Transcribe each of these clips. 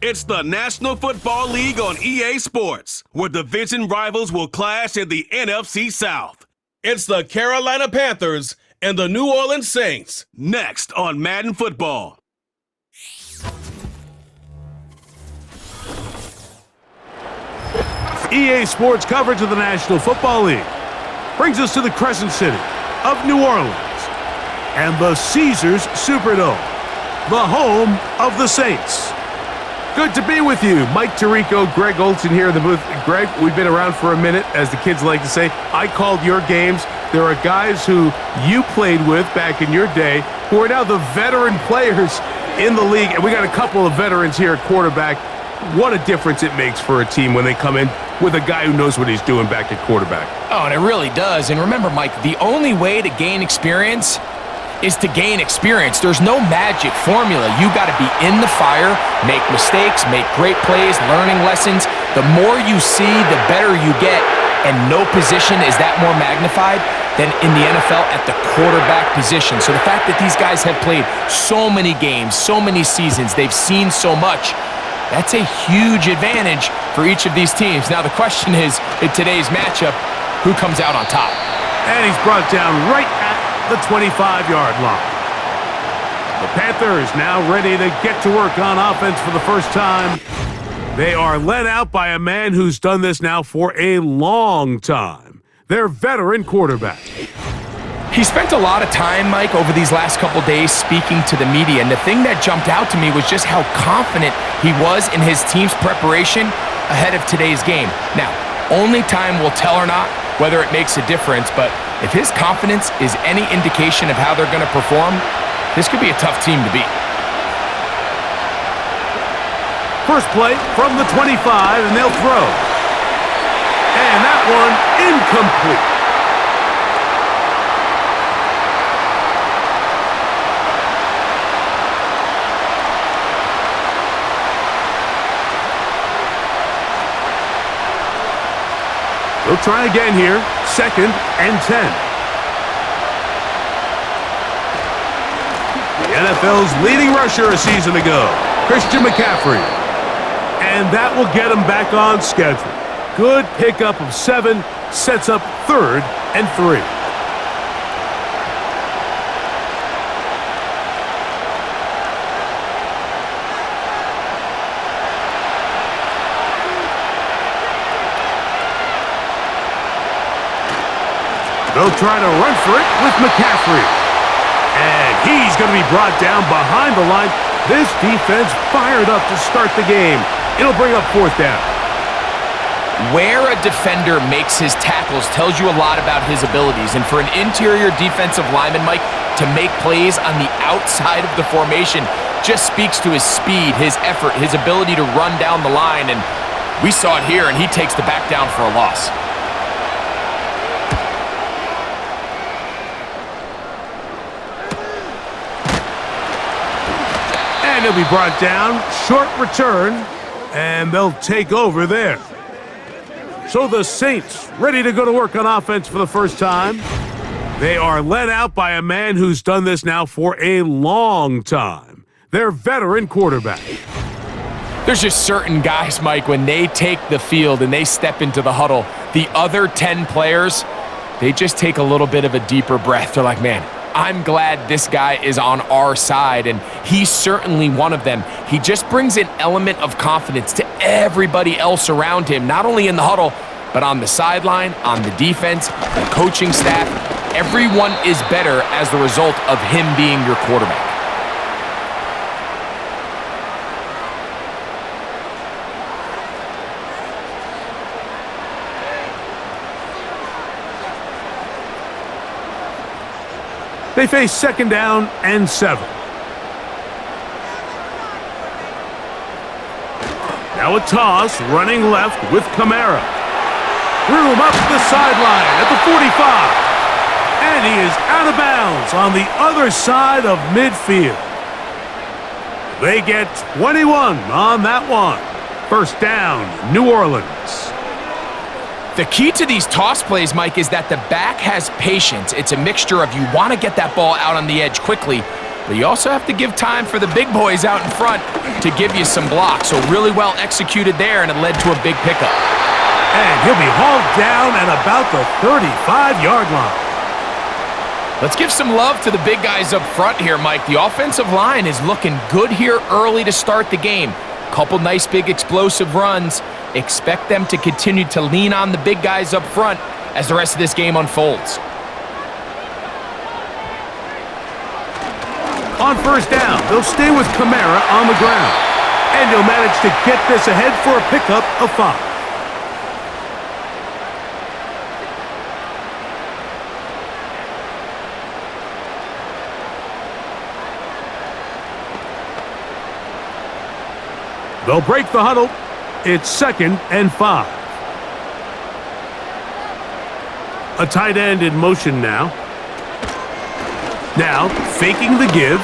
It's the National Football League on EA Sports, where division rivals will clash in the NFC South. It's the Carolina Panthers and the New Orleans Saints, next on Madden Football. EA Sports coverage of the National Football League brings us to the Crescent City of New Orleans and the Caesars Superdome, the home of the Saints. Good to be with you. Mike Tirico, Greg Olson here in the booth. Greg, we've been around for a minute, as the kids like to say. I called your games. There are guys who you played with back in your day who are now the veteran players in the league, and we got a couple of veterans here at quarterback. What a difference it makes for a team when they come in with a guy who knows what he's doing back at quarterback. Oh, and it really does. And remember, Mike, the only way to gain experience is to gain experience. There's no magic formula. You got to be in the fire, make mistakes, make great plays, learning lessons. The more you see, the better you get. And no position is that more magnified than in the NFL at the quarterback position. So the fact that these guys have played so many games, so many seasons, they've seen so much, that's a huge advantage for each of these teams. Now the question is, in today's matchup, who comes out on top? And he's brought down right at the 25-yard line. The Panthers now ready to get to work on offense for the first time. They are led out by a man who's done this now for a long time. Their veteran quarterback. He spent a lot of time, Mike, over these last couple days speaking to the media, and the thing that jumped out to me was just how confident he was in his team's preparation ahead of today's game. Now, only time will tell or not whether it makes a difference, but if his confidence is any indication of how they're going to perform, this could be a tough team to beat. First play from the 25, and they'll throw. And that one incomplete. They'll try again here. 2nd and 10. The NFL's leading rusher a season ago, Christian McCaffrey. And that will get him back on schedule. Good pickup of 7, sets up 3rd and 3. They'll try to run for it with McCaffrey. And he's going to be brought down behind the line. This defense fired up to start the game. It'll bring up 4th down. Where a defender makes his tackles tells you a lot about his abilities. And for an interior defensive lineman, Mike, to make plays on the outside of the formation just speaks to his speed, his effort, his ability to run down the line. And we saw it here, and he takes the back down for a loss. And he'll be brought down. Short return. And they'll take over there. So the Saints ready to go to work on offense for the first time. They are led out by a man who's done this now for a long time. Their veteran quarterback. There's just certain guys, Mike, when they take the field and they step into the huddle, the other 10 players, they just take a little bit of a deeper breath. They're like, man, I'm glad this guy is on our side, and he's certainly one of them. He just brings an element of confidence to everybody else around him, not only in the huddle, but on the sideline, on the defense, the coaching staff. Everyone is better as the result of him being your quarterback. They face 2nd down and 7. Now a toss, running left with Kamara. Threw him up the sideline at the 45. And he is out of bounds on the other side of midfield. They get 21 on that one. 1st down, New Orleans. The key to these toss plays, Mike, is that the back has patience. It's a mixture of you want to get that ball out on the edge quickly, but you also have to give time for the big boys out in front to give you some blocks. So really well executed there, and it led to a big pickup. And he'll be hauled down at about the 35-yard line. Let's give some love to the big guys up front here, Mike. The offensive line is looking good here early to start the game. Couple nice big explosive runs. Expect them to continue to lean on the big guys up front as the rest of this game unfolds. On first down, they'll stay with Kamara on the ground. And he'll manage to get this ahead for a pickup of 5. They'll break the huddle. It's 2nd and 5. A tight end in motion now. Now, faking the give.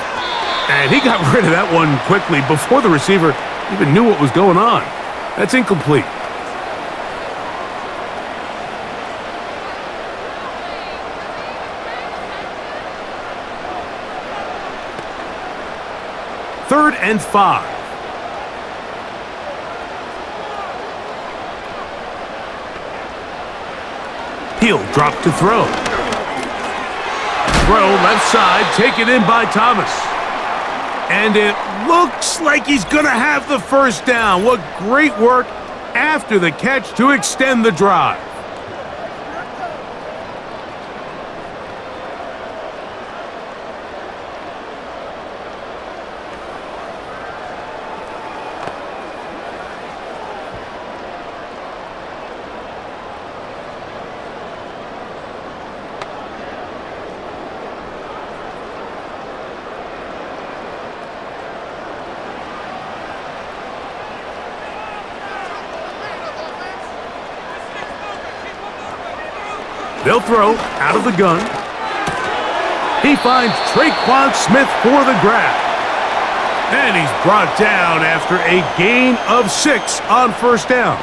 And he got rid of that one quickly before the receiver even knew what was going on. That's incomplete. Third and 5. He'll drop to throw. Throw left side, taken in by Thomas. And it looks like he's going to have the first down. What great work after the catch to extend the drive. They'll throw out of the gun. He finds Traquan Smith for the grab. And he's brought down after a gain of 6 on first down.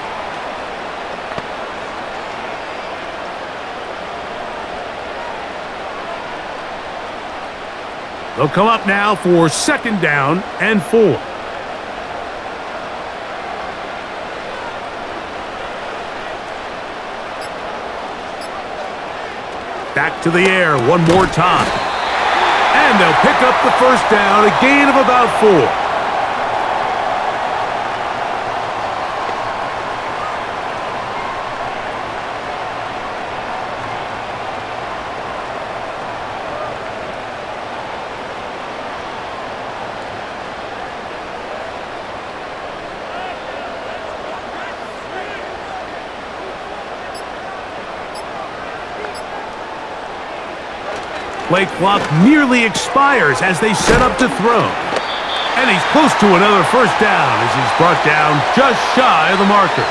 They'll come up now for 2nd down and 4. Back to the air one more time. And they'll pick up the first down, a gain of about 4. Play clock nearly expires as they set up to throw. And he's close to another first down as he's brought down just shy of the marker.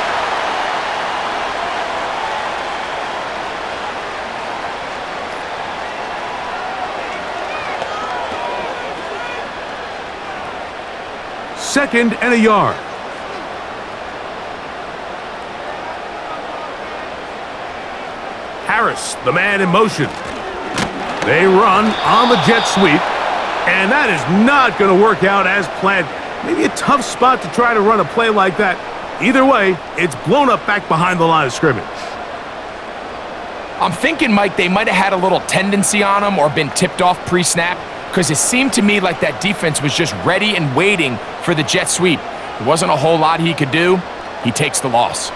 Second and a yard. Harris, the man in motion. They run on the jet sweep, and that is not going to work out as planned. Maybe a tough spot to try to run a play like that. Either way, it's blown up back behind the line of scrimmage. I'm thinking, Mike, they might have had a little tendency on him or been tipped off pre-snap, because it seemed to me like that defense was just ready and waiting for the jet sweep. There wasn't a whole lot he could do. He takes the loss.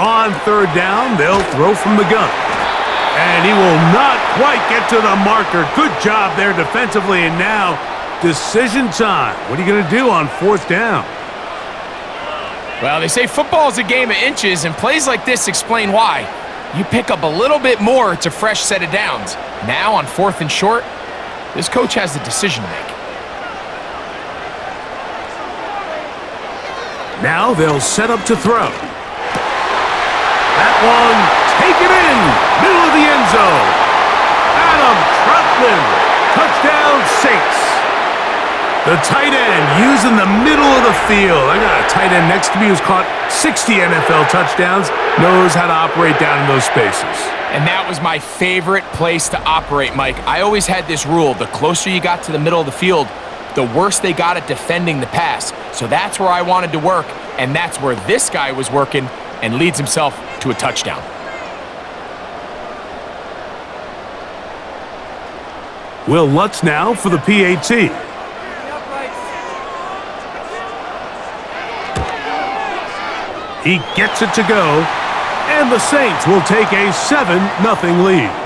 On third down, they'll throw from the gun. And he will not quite get to the marker. Good job there defensively. And now, decision time. What are you going to do on fourth down? Well, they say football is a game of inches, and plays like this explain why. You pick up a little bit more, it's a fresh set of downs. Now, on 4th and short, this coach has the decision to make. Now they'll set up to throw. That one taken in, middle of the end zone. Adam Troutman, touchdown Saints. The tight end using the middle of the field. I got a tight end next to me who's caught 60 NFL touchdowns, knows how to operate down in those spaces. And that was my favorite place to operate, Mike. I always had this rule: the closer you got to the middle of the field, the worse they got at defending the pass. So that's where I wanted to work, and that's where this guy was working and leads himself to a touchdown. Will Lutz now for the PAT. He gets it to go, and the Saints will take a 7-0 lead.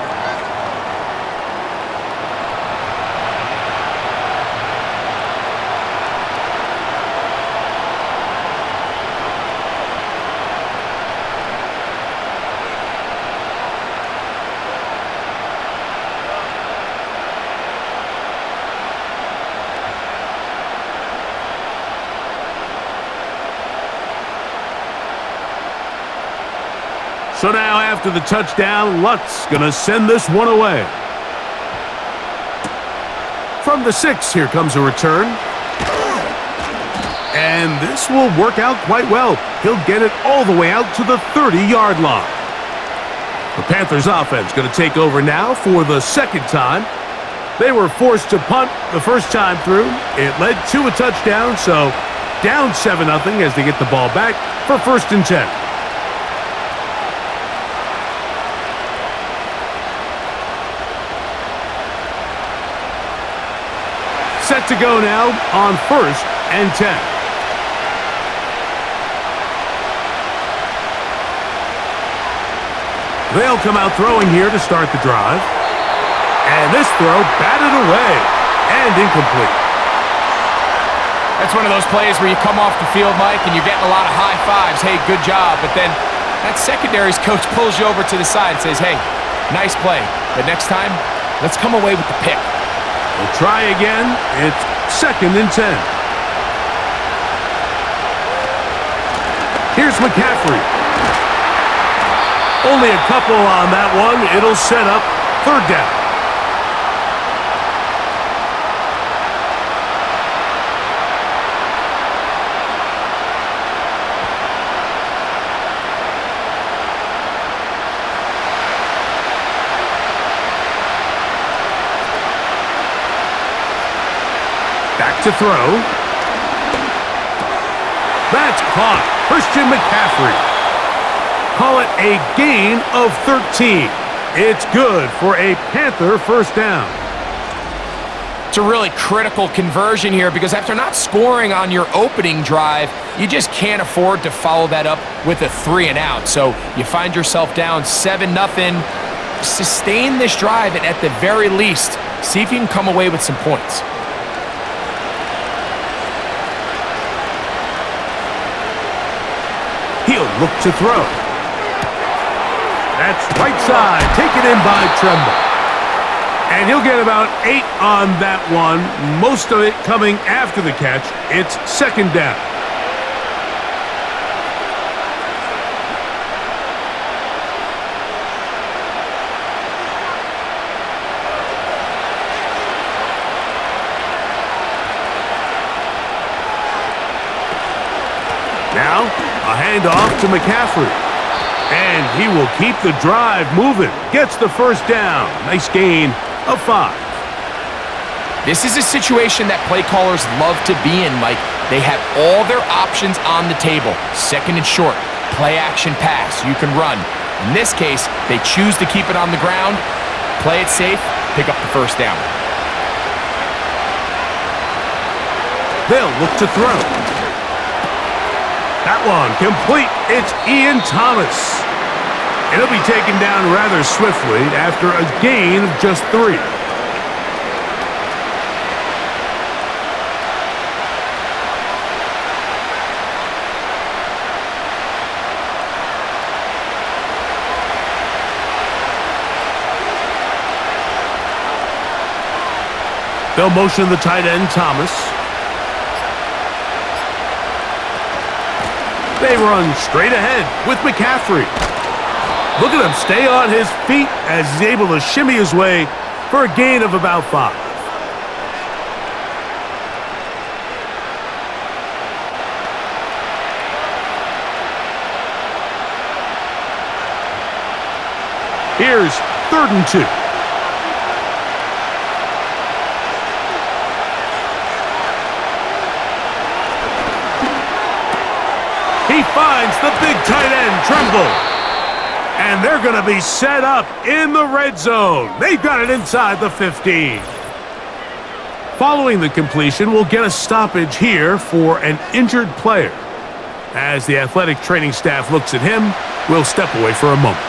So now after the touchdown, Lutz gonna send this one away. From the 6, here comes a return. And this will work out quite well. He'll get it all the way out to the 30-yard line. The Panthers offense gonna take over now for the second time. They were forced to punt the first time through. It led to a touchdown, so down 7-0 as they get the ball back for 1st and 10. Set to go now on 1st and 10. They'll come out throwing here to start the drive. And this throw batted away and incomplete. That's one of those plays where you come off the field, Mike, and you're getting a lot of high fives. Hey, good job. But then that secondary's coach pulls you over to the side and says, hey, nice play. But next time, let's come away with the pick. We'll try again. It's 2nd and 10. Here's McCaffrey. Only a couple on that one. It'll set up 3rd down. Back to throw. That's caught. Christian McCaffrey. Call it a gain of 13. It's good for a Panther 1st down. It's a really critical conversion here because after not scoring on your opening drive, you just can't afford to follow that up with a 3 and out. So you find yourself down 7-0. Sustain this drive and at the very least, see if you can come away with some points. He'll look to throw. That's right side, taken in by Tremble. And he'll get about 8 on that one, most of it coming after the catch. It's 2nd down. Now, a handoff to McCaffrey. And he will keep the drive moving. Gets the 1st down. Nice gain of 5. This is a situation that play callers love to be in, Mike. They have all their options on the table. 2nd and short, play action pass, you can run. In this case, they choose to keep it on the ground, play it safe, pick up the 1st down. They'll look to throw. That one complete. It's Ian Thomas. And he'll be taken down rather swiftly after a gain of just 3. They'll motion the tight end, Thomas. They run straight ahead with McCaffrey. Look at him stay on his feet as he's able to shimmy his way for a gain of about 5. Here's 3rd and 2. He finds the big tight end, Tremble. And they're going to be set up in the red zone. They've got it inside the 15. Following the completion, we'll get a stoppage here for an injured player. As the athletic training staff looks at him, we'll step away for a moment.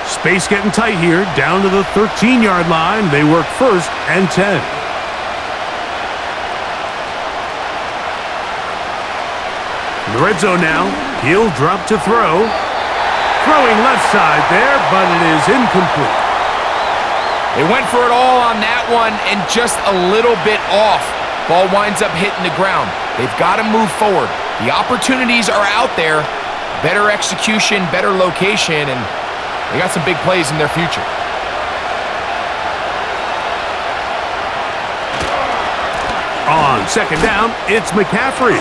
Space getting tight here, down to the 13-yard line. They work 1st and 10. In the red zone now, he'll drop to throw. Throwing left side there, but it is incomplete. They went for it all on that one and just a little bit off. Ball winds up hitting the ground. They've got to move forward. The opportunities are out there. Better execution, better location, and they got some big plays in their future. On 2nd down, it's McCaffrey.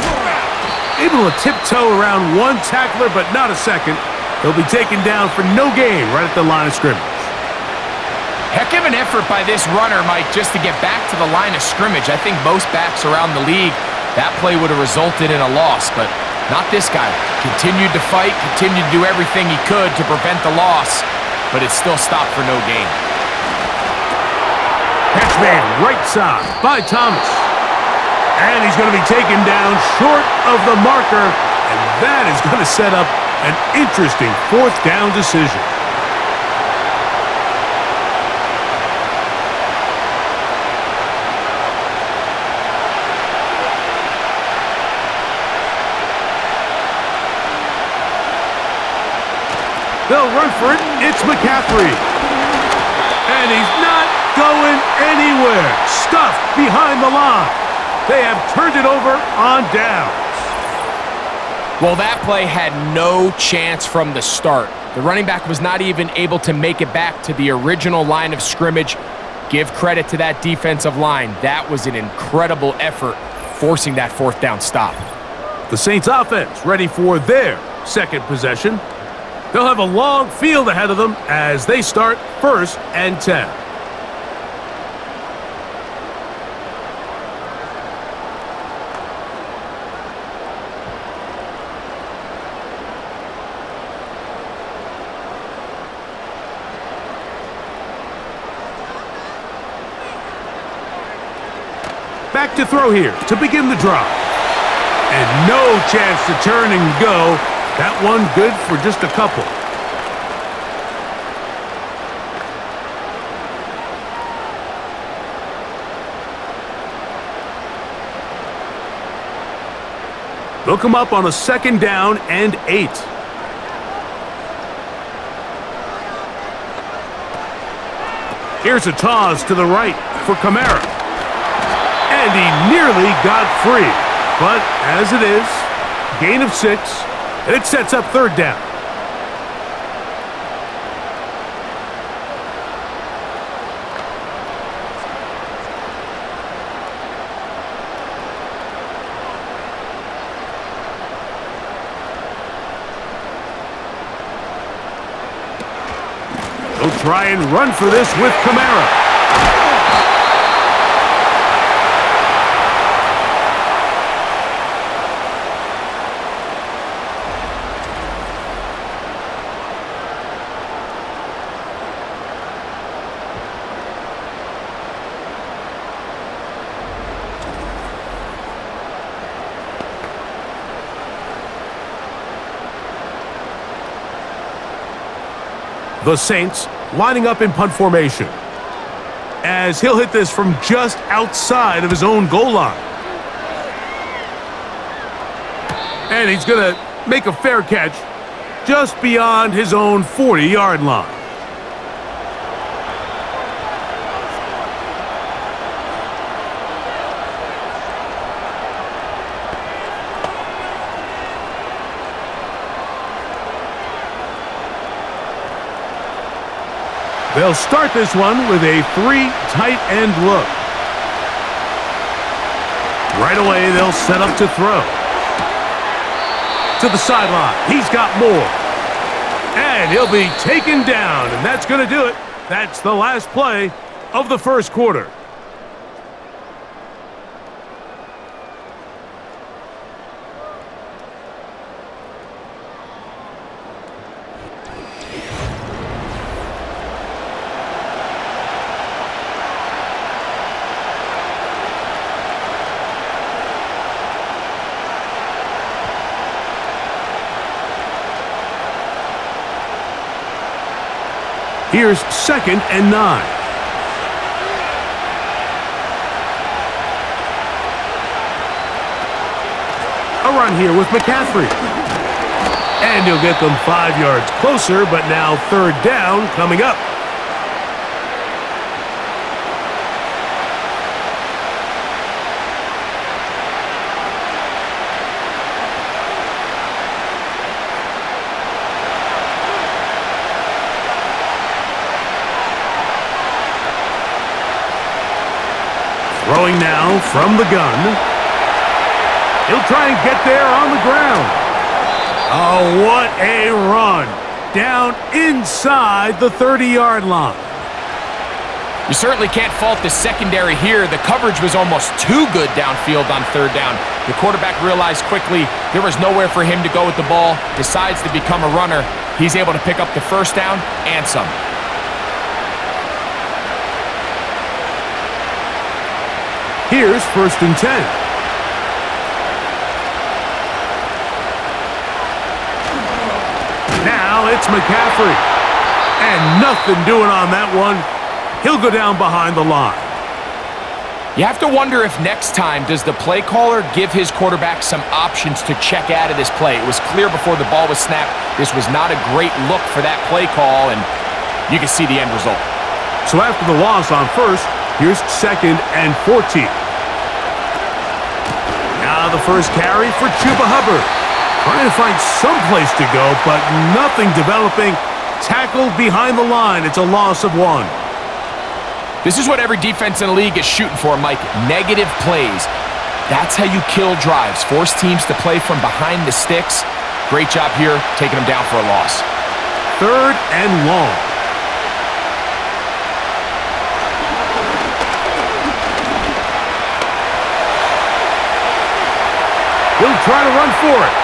Able to tiptoe around one tackler, but not a second. He'll be taken down for no gain right at the line of scrimmage. Heck of an effort by this runner, Mike, just to get back to the line of scrimmage. I think most backs around the league, that play would have resulted in a loss, but not this guy. Continued to fight, continued to do everything he could to prevent the loss, but it still stopped for no gain. Catch made right side by Thomas. And he's going to be taken down short of the marker, and that is going to set up an interesting 4th down decision. They'll run for it. It's McCaffrey. And he's not going anywhere. Stuffed behind the line. They have turned it over on downs. Well, that play had no chance from the start. The running back was not even able to make it back to the original line of scrimmage. Give credit to that defensive line. That was an incredible effort, forcing that 4th down stop. The Saints offense ready for their 2nd possession. They'll have a long field ahead of them as they start 1st and 10. Back to throw here to begin the drive. And no chance to turn and go. That one good for just a couple. They'll come up on a 2nd down and 8. Here's a toss to the right for Kamara. And he nearly got free. But as it is, gain of 6, and it sets up 3rd down. They'll try and run for this with Kamara. The Saints lining up in punt formation as he'll hit this from just outside of his own goal line. And he's going to make a fair catch just beyond his own 40-yard line. They'll start this one with a 3 tight end look. Right away, they'll set up to throw. To the sideline. He's got more. And he'll be taken down, and that's going to do it. That's the last play of the first quarter. Here's 2nd and 9. A run here with McCaffrey. And he'll get them 5 yards closer, but now 3rd down coming up. Throwing now from the gun. He'll try and get there on the ground. Oh, what a run. Down inside the 30-yard line. You certainly can't fault the secondary here. The coverage was almost too good downfield on 3rd down. The quarterback realized quickly there was nowhere for him to go with the ball, decides to become a runner. He's able to pick up the 1st down and some. Here's 1st and 10. Now it's McCaffrey. And nothing doing on that one. He'll go down behind the line. You have to wonder if next time does the play caller give his quarterback some options to check out of this play. It was clear before the ball was snapped. This was not a great look for that play call, and you can see the end result. So after the loss on 1st, here's 2nd and 14. Now the first carry for Chuba Hubbard. Trying to find some place to go, but nothing developing. Tackled behind the line. It's a loss of 1. This is what every defense in the league is shooting for, Mike. Negative plays. That's how you kill drives. Force teams to play from behind the sticks. Great job here, taking them down for a loss. 3rd and long. He'll try to run for it.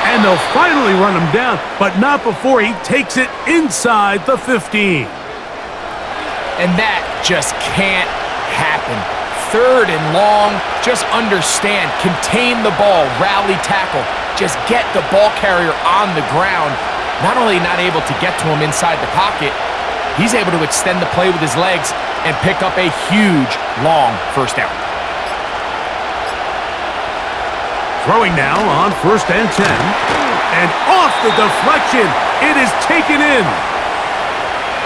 And they'll finally run him down, but not before he takes it inside the 15. And that just can't happen. 3rd and long, just understand, contain the ball, rally tackle, just get the ball carrier on the ground. Not only not able to get to him inside the pocket, he's able to extend the play with his legs and pick up a huge, long 1st down. Throwing now on 1st and 10. And off the deflection, it is taken in.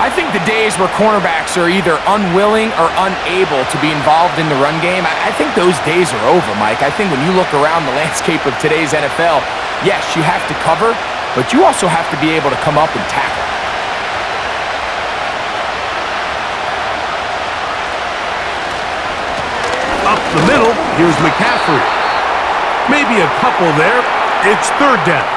I think the days where cornerbacks are either unwilling or unable to be involved in the run game, I think those days are over, Mike. I think when you look around the landscape of today's NFL, yes, you have to cover, but you also have to be able to come up and tackle. Up the middle, here's McCaffrey. Maybe a couple there. It's 3rd down.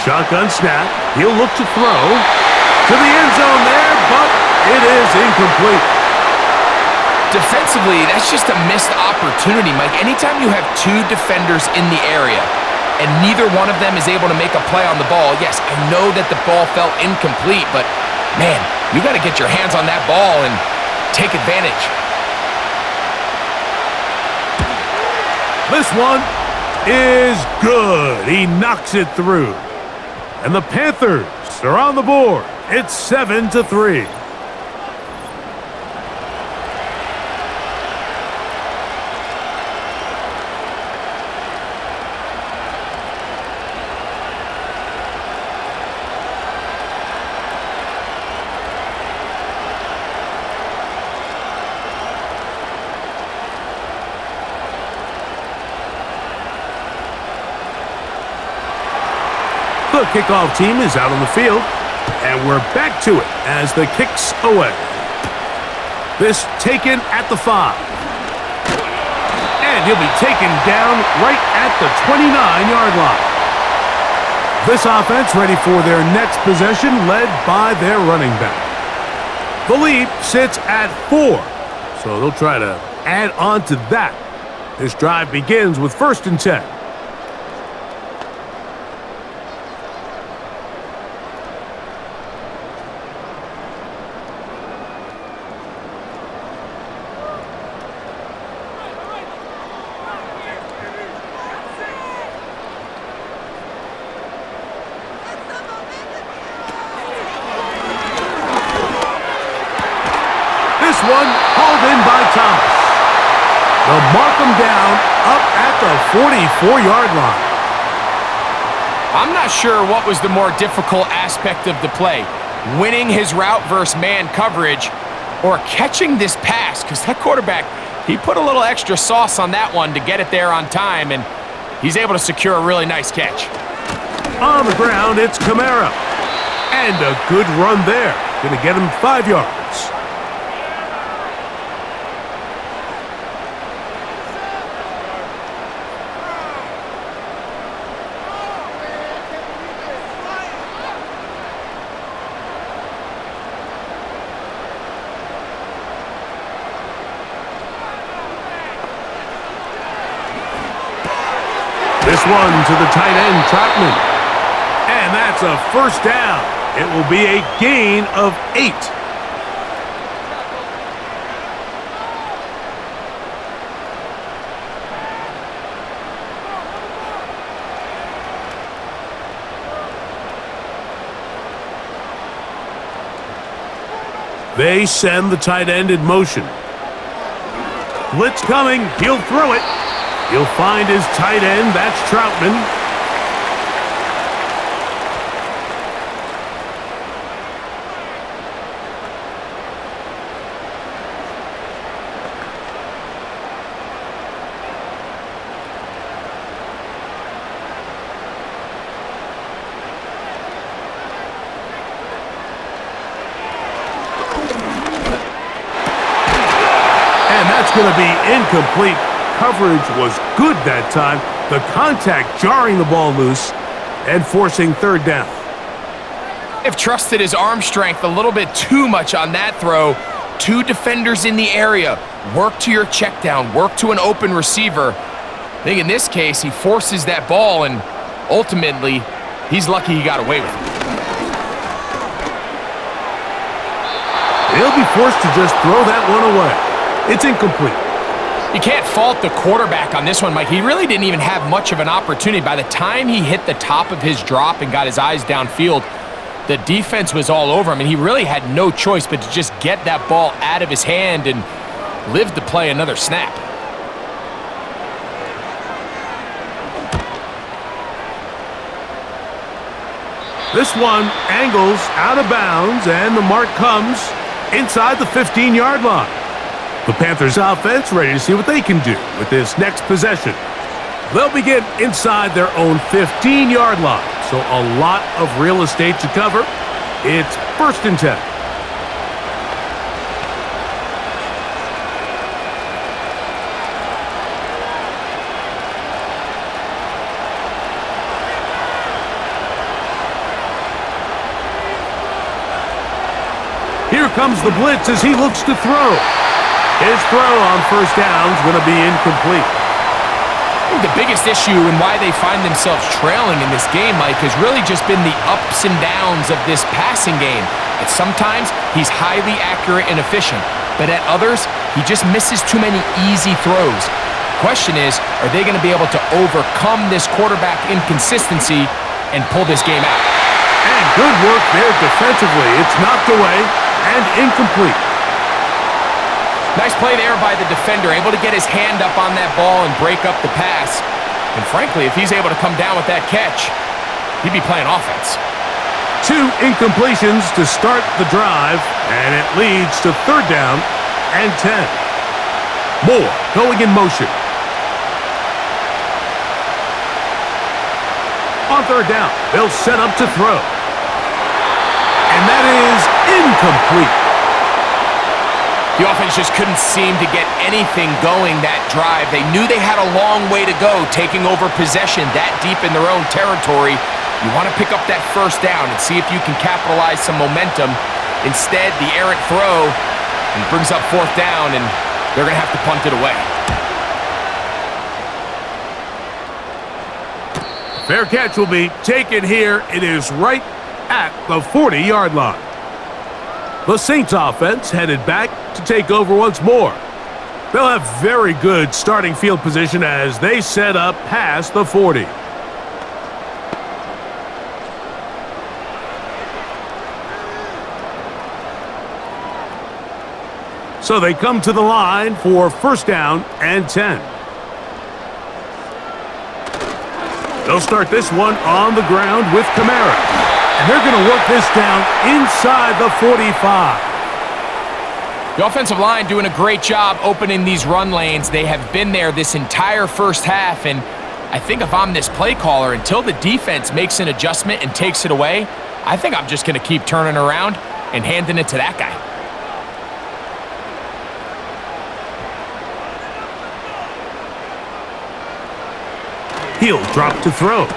Shotgun snap. He'll look to throw to the end zone there, but it is incomplete. Defensively, that's just a missed opportunity, Mike. Anytime you have 2 defenders in the area and neither one of them is able to make a play on the ball, yes, I know that the ball felt incomplete, but man, you got to get your hands on that ball and take advantage. This one is good. He knocks it through. And the Panthers are on the board. It's 7-3. The kickoff team is out on the field, and we're back to it as the kick's away. This taken at the 5. And he'll be taken down right at the 29-yard line. This offense ready for their next possession, led by their running back. The lead sits at 4, so they'll try to add on to that. This drive begins with 1st and 10. One hauled in by Thomas. They'll mark him down up at the 44-yard line. I'm not sure what was the more difficult aspect of the play, winning his route versus man coverage or catching this pass, because that quarterback, he put a little extra sauce on that one to get it there on time, and he's able to secure a really nice catch. On the ground, it's Kamara. And a good run there. Going to get him 5 yards. This one to the tight end, Trotman. And that's a 1st down. It will be a gain of 8. They send the tight end in motion. Blitz coming. He'll throw it. He'll find his tight end. That's Troutman. And that's going to be incomplete. Coverage was good that time. The contact jarring the ball loose and forcing 3rd down. They've trusted his arm strength a little bit too much on that throw. 2 defenders in the area. Work to your check down. Work to an open receiver. I think in this case, he forces that ball, and ultimately, he's lucky he got away with it. He'll be forced to just throw that one away. It's incomplete. You can't fault the quarterback on this one, Mike. He really didn't even have much of an opportunity. By the time he hit the top of his drop and got his eyes downfield, the defense was all over him, and he really had no choice but to just get that ball out of his hand and live to play another snap. This one angles out of bounds, and the mark comes inside the 15-yard line. The Panthers offense ready to see what they can do with this next possession. They'll begin inside their own 15-yard line, so a lot of real estate to cover. It's 1st and 10. Here comes the blitz as he looks to throw. His throw on 1st down is going to be incomplete. I think the biggest issue and why they find themselves trailing in this game, Mike, has really just been the ups and downs of this passing game. And sometimes he's highly accurate and efficient, but at others, he just misses too many easy throws. The question is, are they going to be able to overcome this quarterback inconsistency and pull this game out? And good work there defensively. It's knocked away and incomplete. Nice play there by the defender, able to get his hand up on that ball and break up the pass. And frankly, if he's able to come down with that catch, he'd be playing offense. 2 incompletions to start the drive, and it leads to 3rd down and 10. Moore going in motion. On third down, they'll set up to throw. And that is incomplete. The offense just couldn't seem to get anything going that drive. They knew they had a long way to go, taking over possession that deep in their own territory. You want to pick up that first down and see if you can capitalize some momentum. Instead, the errant throw brings up fourth down, and they're going to have to punt it away. Fair catch will be taken here. It is right at the 40-yard line. The Saints offense headed back to take over once more. They'll have very good starting field position as they set up past the 40. So they come to the line for first down and 10. They'll start this one on the ground with Kamara. And they're going to work this down inside the 45. The offensive line doing a great job opening these run lanes. They have been there this entire first half, and I think if I'm this play caller, until the defense makes an adjustment and takes it away, I think I'm just going to keep turning around and handing it to that guy. He'll drop to throw.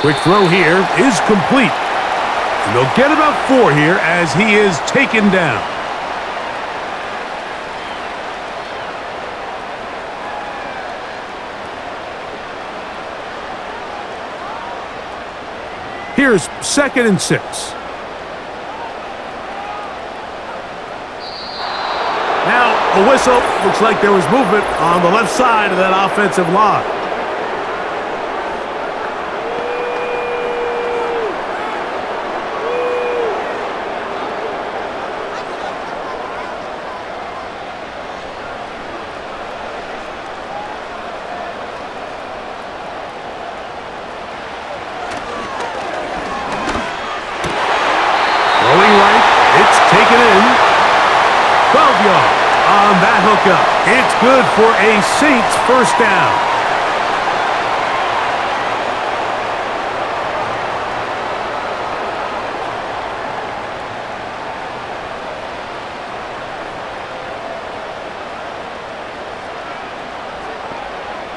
Quick throw here is complete. And they'll get about 4 here as he is taken down. Here's 2nd and 6. Now a whistle. Looks like there was movement on the left side of that offensive line. On that hookup, it's good for a Saints first down.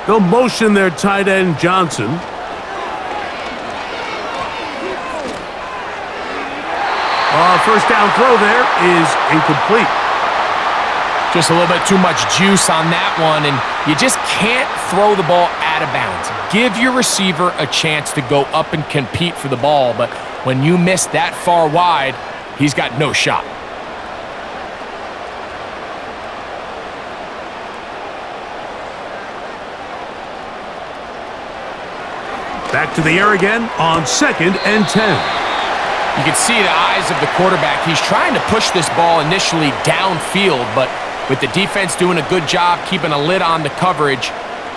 They'll motion their tight end Johnson. First down throw there is incomplete. Just a little bit too much juice on that one, and you just can't throw the ball out of bounds. Give your receiver a chance to go up and compete for the ball, but when you miss that far wide, he's got no shot. Back to the air again on 2nd and 10. You can see the eyes of the quarterback. He's trying to push this ball initially downfield, but with the defense doing a good job keeping a lid on the coverage,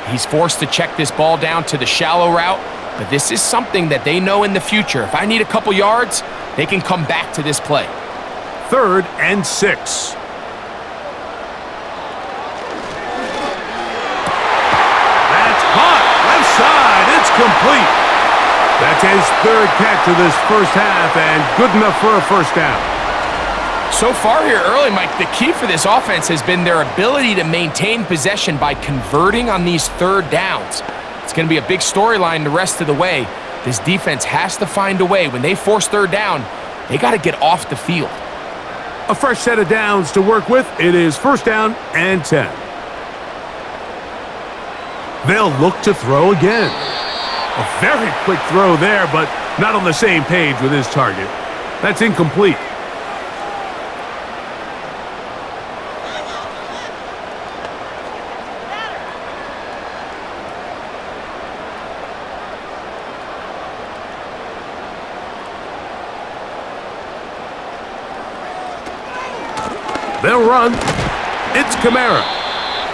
he's forced to check this ball down to the shallow route. But this is something that they know in the future. If I need a couple yards, they can come back to this play. 3rd and 6. That's caught. Left side. It's complete. That's his 3rd catch of this first half and good enough for a first down. So far here early, Mike, the key for this offense has been their ability to maintain possession by converting on these 3rd downs. It's going to be a big storyline the rest of the way. This defense has to find a way. When they force 3rd down, they got to get off the field. A fresh set of downs to work with. It is first down and 10. They'll look to throw again. A very quick throw there, but not on the same page with his target. That's incomplete. They'll run. It's Kamara.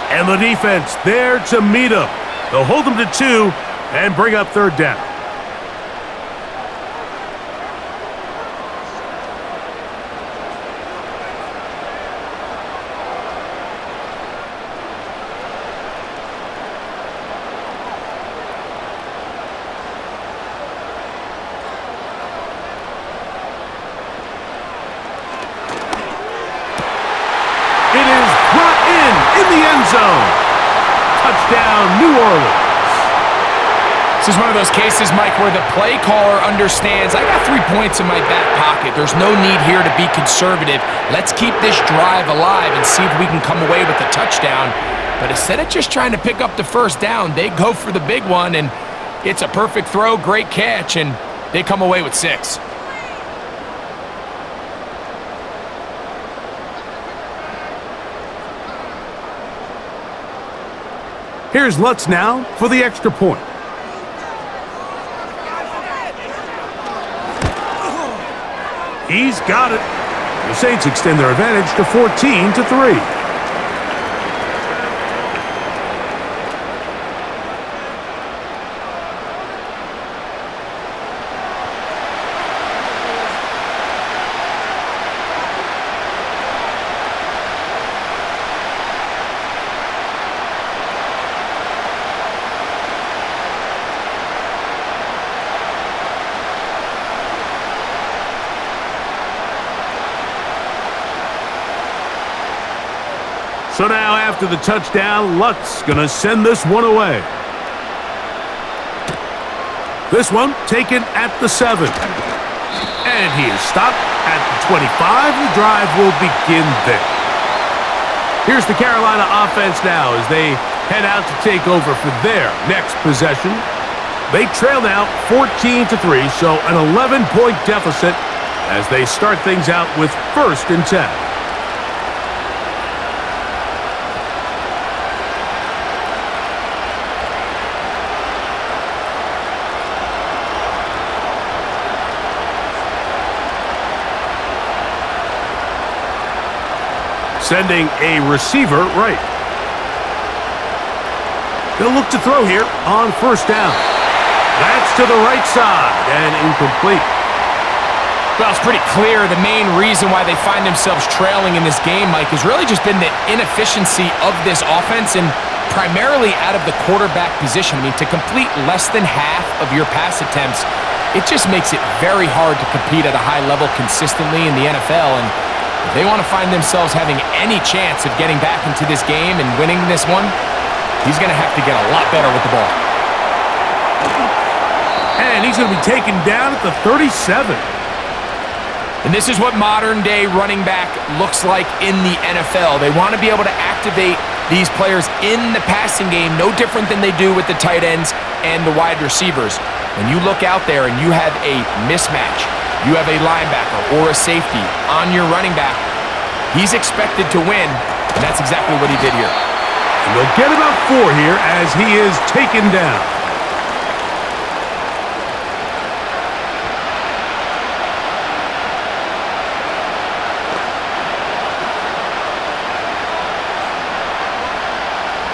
And the defense there to meet him. They'll hold him to 2 and bring up 3rd down. This is one of those cases, Mike, where the play caller understands, I got 3 points in my back pocket. There's no need here to be conservative. Let's keep this drive alive and see if we can come away with a touchdown. But instead of just trying to pick up the first down, they go for the big one, and it's a perfect throw, great catch, and they come away with 6. Here's Lutz now for the extra point. He's got it. The Saints extend their advantage to 14-3. So now after the touchdown, Lutz gonna send this one away. This one taken at the 7. And he is stopped at the 25. The drive will begin there. Here's the Carolina offense now as they head out to take over for their next possession. They trail now 14-3, so an 11-point deficit as they start things out with 1st and 10. Sending a receiver right. They'll look to throw here on 1st down. That's to the right side and incomplete. Well, it's pretty clear the main reason why they find themselves trailing in this game, Mike, has really just been the inefficiency of this offense and primarily out of the quarterback position. I mean, to complete less than half of your pass attempts, it just makes it very hard to compete at a high level consistently in the NFL. And if they want to find themselves having any chance of getting back into this game and winning this one, he's going to have to get a lot better with the ball. And he's going to be taken down at the 37. And this is what modern-day running back looks like in the NFL. They want to be able to activate these players in the passing game, no different than they do with the tight ends and the wide receivers. When you look out there and you have a mismatch, you have a linebacker or a safety on your running back, he's expected to win, and that's exactly what he did here. And they'll get about 4 here as he is taken down.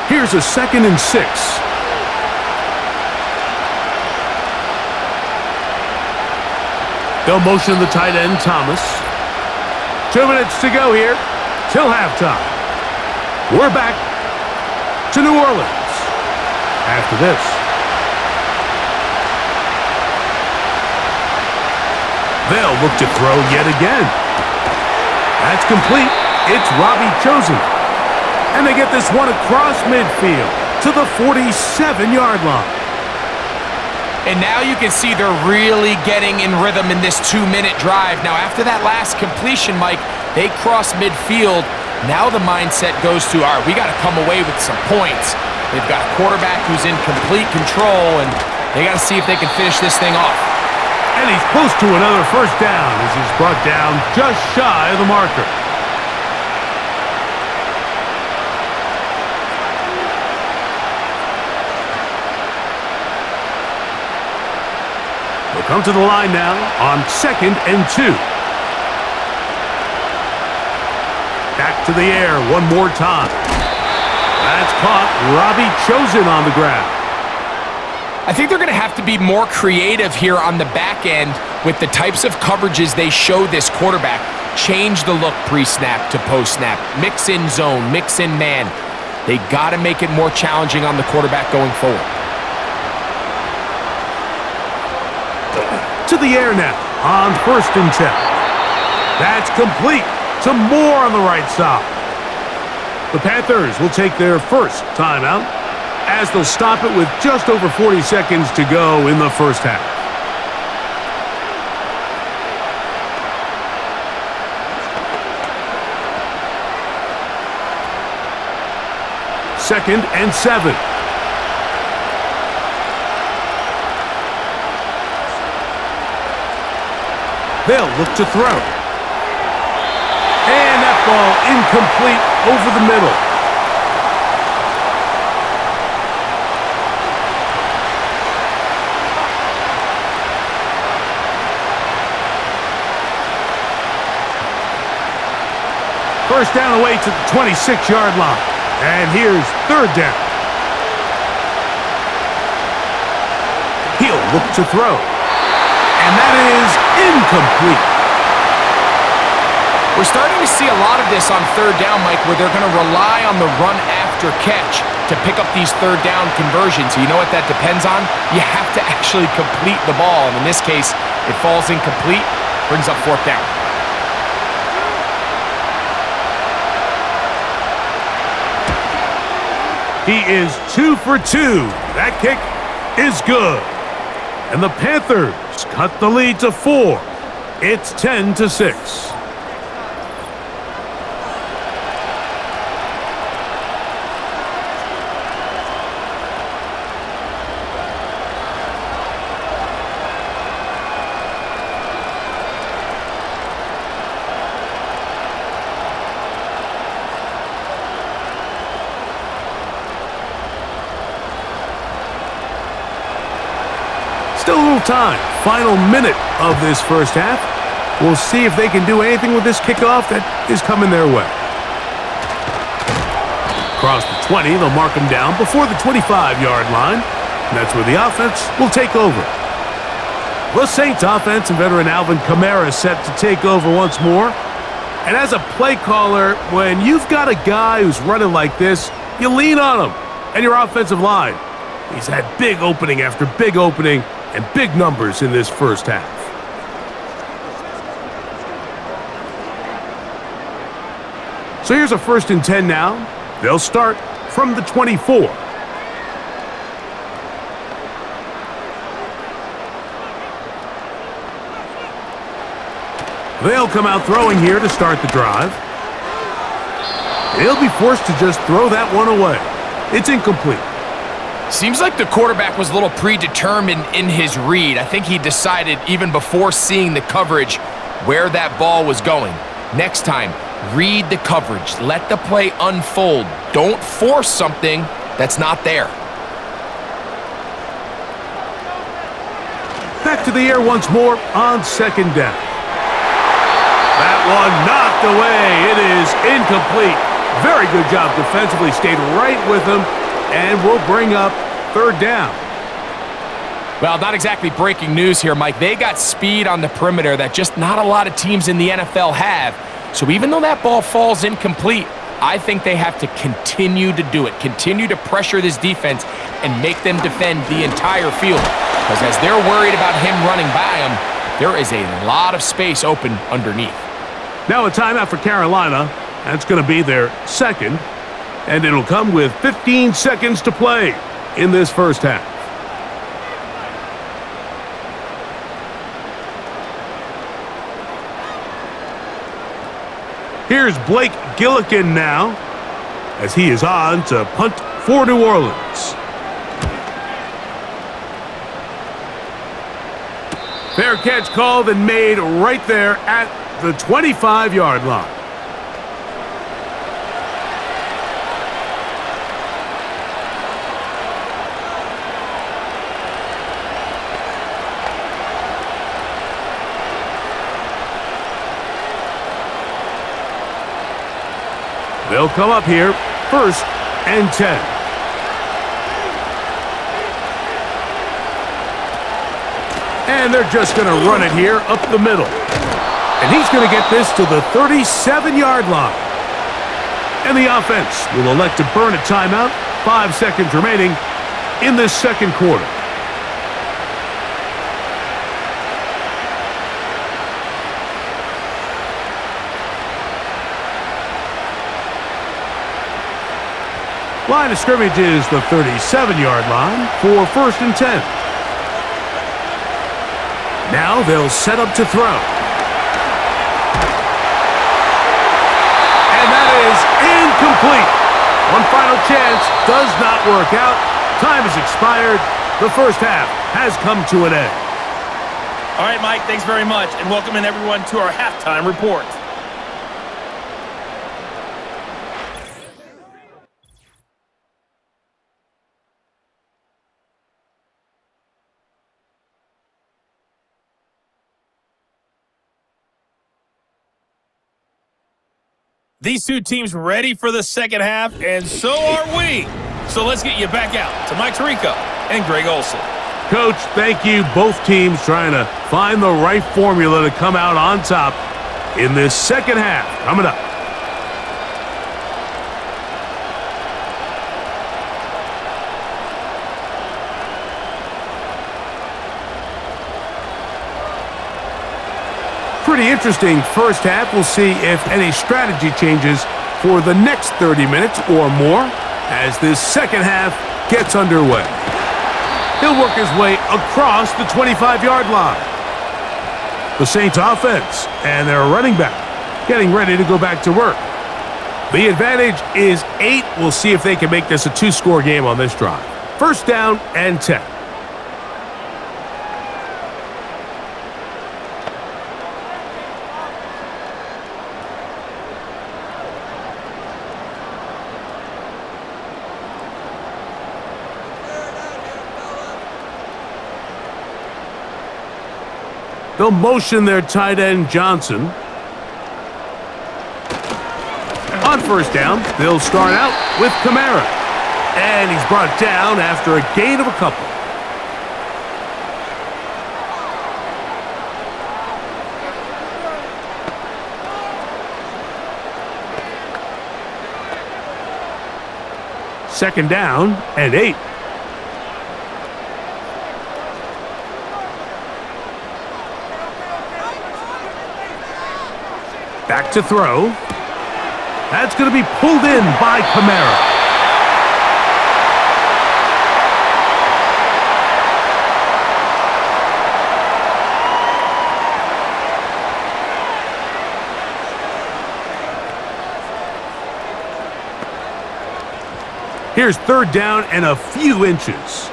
Here's a 2nd and 6. They'll motion the tight end, Thomas. 2 minutes to go here till halftime. We're back to New Orleans after this. They'll look to throw yet again. That's complete. It's Robbie Chosen. And they get this one across midfield to the 47-yard line. And now you can see they're really getting in rhythm in this 2-minute drive. Now, after that last completion, Mike, they cross midfield. Now the mindset goes to, all right, we got to come away with some points. They've got a quarterback who's in complete control, and they got to see if they can finish this thing off. And he's close to another 1st down as he's brought down just shy of the marker. Come to the line now on 2nd and 2. Back to the air one more time. That's caught. Robbie Chosen on the ground. I think they're going to have to be more creative here on the back end with the types of coverages they show this quarterback. Change the look pre-snap to post-snap. Mix in zone, mix in man. They got to make it more challenging on the quarterback going forward. To the air now on 1st and 10. That's complete to Moore on the right side. The Panthers will take their first timeout as they'll stop it with just over 40 seconds to go in the first half. Second and 7. They'll look to throw. And that ball incomplete over the middle. First down away to the 26-yard line. And here's third down. He'll look to throw. And that is incomplete. We're starting to see a lot of this on third down, Mike, where they're going to rely on the run after catch to pick up these third down conversions. You know what that depends on? You have to actually complete the ball. And in this case, it falls incomplete, brings up fourth down. He is 2 for 2. That kick is good. And the Panthers cut the lead to 4. It's 10-6. Still a little time. Final minute of this first half. We'll see if they can do anything with this kickoff that is coming their way. Across the 20, they'll mark him down before the 25-yard line. And that's where the offense will take over. The Saints offense and veteran Alvin Kamara set to take over once more. And as a play caller, when you've got a guy who's running like this, you lean on him and your offensive line. He's had big opening after big opening and big numbers in this first half. So here's a 1st and 10 now. They'll start from the 24. They'll come out throwing here to start the drive. They'll be forced to just throw that one away. It's incomplete. Seems like the quarterback was a little predetermined in his read. I think he decided even before seeing the coverage where that ball was going. Next time, read the coverage. Let the play unfold. Don't force something that's not there. Back to the air once more on second down. That one knocked away. It is incomplete. Very good job defensively. Stayed right with him. And we'll bring up third down. Well, not exactly breaking news here, Mike. They got speed on the perimeter that just not a lot of teams in the NFL have. So even though that ball falls incomplete, I think they have to continue to do it. Continue to pressure this defense and make them defend the entire field. Because as they're worried about him running by them, there is a lot of space open underneath. Now a timeout for Carolina. That's going to be their second. And it'll come with 15 seconds to play in this first half. Here's Blake Gillikin now, as he is on to punt for New Orleans. Fair catch called and made right there at the 25-yard line. They'll come up here, 1st and 10. And they're just going to run it here up the middle. And he's going to get this to the 37-yard line. And the offense will elect to burn a timeout. 5 seconds remaining in this second quarter. Line of scrimmage is the 37-yard line for 1st and 10. Now they'll set up to throw. And that is incomplete. One final chance does not work out. Time has expired. The first half has come to an end. All right, Mike, thanks very much, and welcome in everyone to our halftime report. These two teams ready for the second half, and so are we. So let's get you back out to Mike Tirico and Greg Olson. Coach, thank you. Both teams trying to find the right formula to come out on top in this second half. Coming up. Pretty interesting first half. We'll see if any strategy changes for the next 30 minutes or more as this second half gets underway. He'll work his way across the 25-yard line. The Saints offense and their running back getting ready to go back to work. The advantage is 8. We'll see if they can make this a 2-score game on this drive. 1st down and 10. They'll motion their tight end, Johnson. On 1st down, they'll start out with Kamara. And he's brought down after a gain of a couple. Second down and 8. Back to throw. That's going to be pulled in by Kamara. Here's 3rd down and a few inches.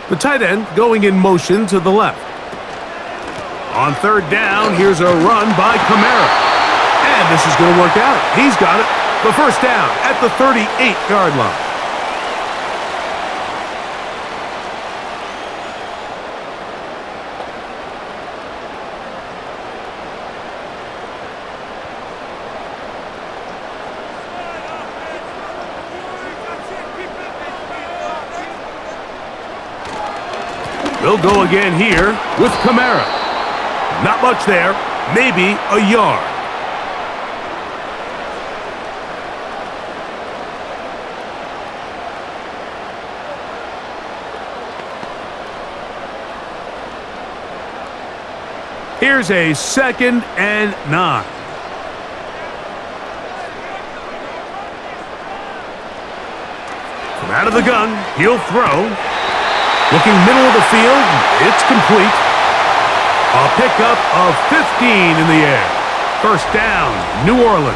The tight end going in motion to the left. On 3rd down, here's a run by Kamara. And this is going to work out. He's got it. The 1st down at the 38-yard line. They'll go again here with Kamara. Not much there, maybe a yard. Here's a 2nd and 9. From out of the gun, he'll throw. Looking middle of the field, it's complete. A pickup of 15 in the air. 1st down, New Orleans.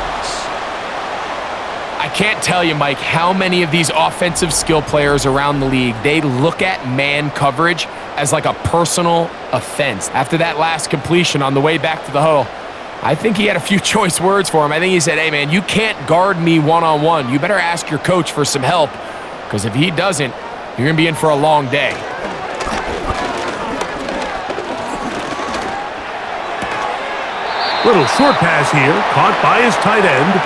I can't tell you, Mike, how many of these offensive skill players around the league, they look at man coverage as like a personal offense. After that last completion on the way back to the huddle, I think he had a few choice words for him. I think he said, hey, man, you can't guard me one-on-one. You better ask your coach for some help, because if he doesn't, you're going to be in for a long day. Little short pass here, caught by his tight end.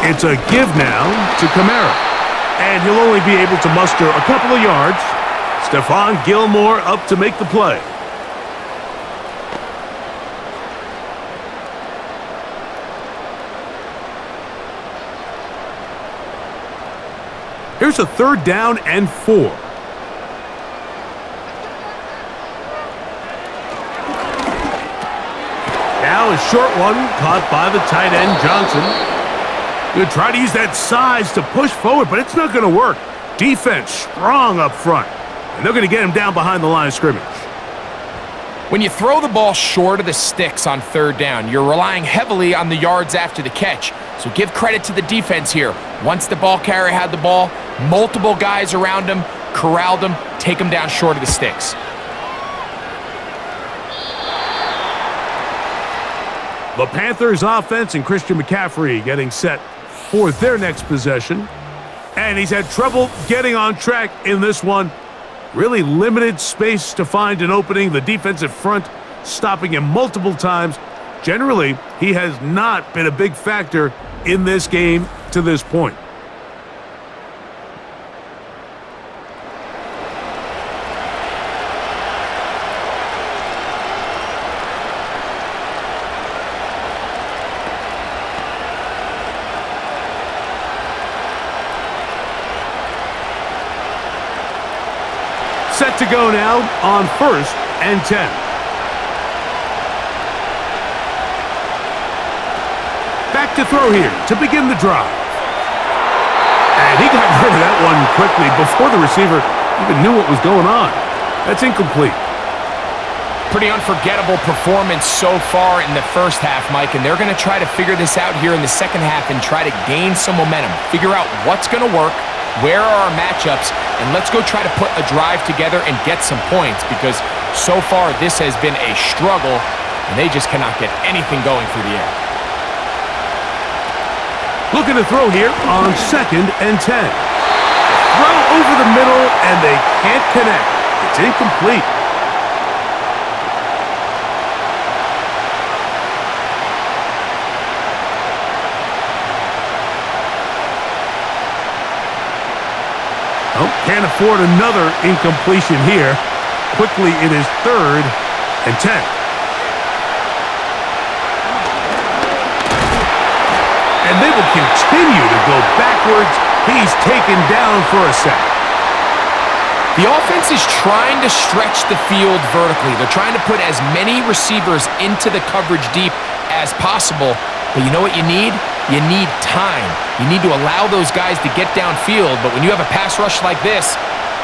It's a give now to Kamara. And he'll only be able to muster a couple of yards. Stephon Gilmore up to make the play. Here's a 3rd down and 4. Now a short one caught by the tight end, Johnson. Going to try to use that size to push forward, but it's not going to work. Defense strong up front, and they're going to get him down behind the line of scrimmage. When you throw the ball short of the sticks on 3rd down, you're relying heavily on the yards after the catch. So give credit to the defense here. Once the ball carrier had the ball, multiple guys around him, corralled him, take him down short of the sticks. The Panthers offense and Christian McCaffrey getting set for their next possession. And he's had trouble getting on track in this one. Really limited space to find an opening. The defensive front stopping him multiple times. Generally, he has not been a big factor in this game to this point. Set to go now on 1st and 10. Back to throw here to begin the drive. And he got rid of that one quickly before the receiver even knew what was going on. That's incomplete. Pretty unforgettable performance so far in the first half, Mike, and they're going to try to figure this out here in the second half and try to gain some momentum. Figure out what's going to work, where are our matchups, and let's go try to put a drive together and get some points, because so far this has been a struggle and they just cannot get anything going through the air. Looking to throw here on 2nd and 10. Throw over the middle and they can't connect. It's incomplete. Oh, can't afford another incompletion here. Quickly, it is 3rd and 10. And they will continue to go backwards. He's taken down for a sack. The offense is trying to stretch the field vertically. They're trying to put as many receivers into the coverage deep as possible. But you know what you need? You need time. You need to allow those guys to get downfield. But when you have a pass rush like this,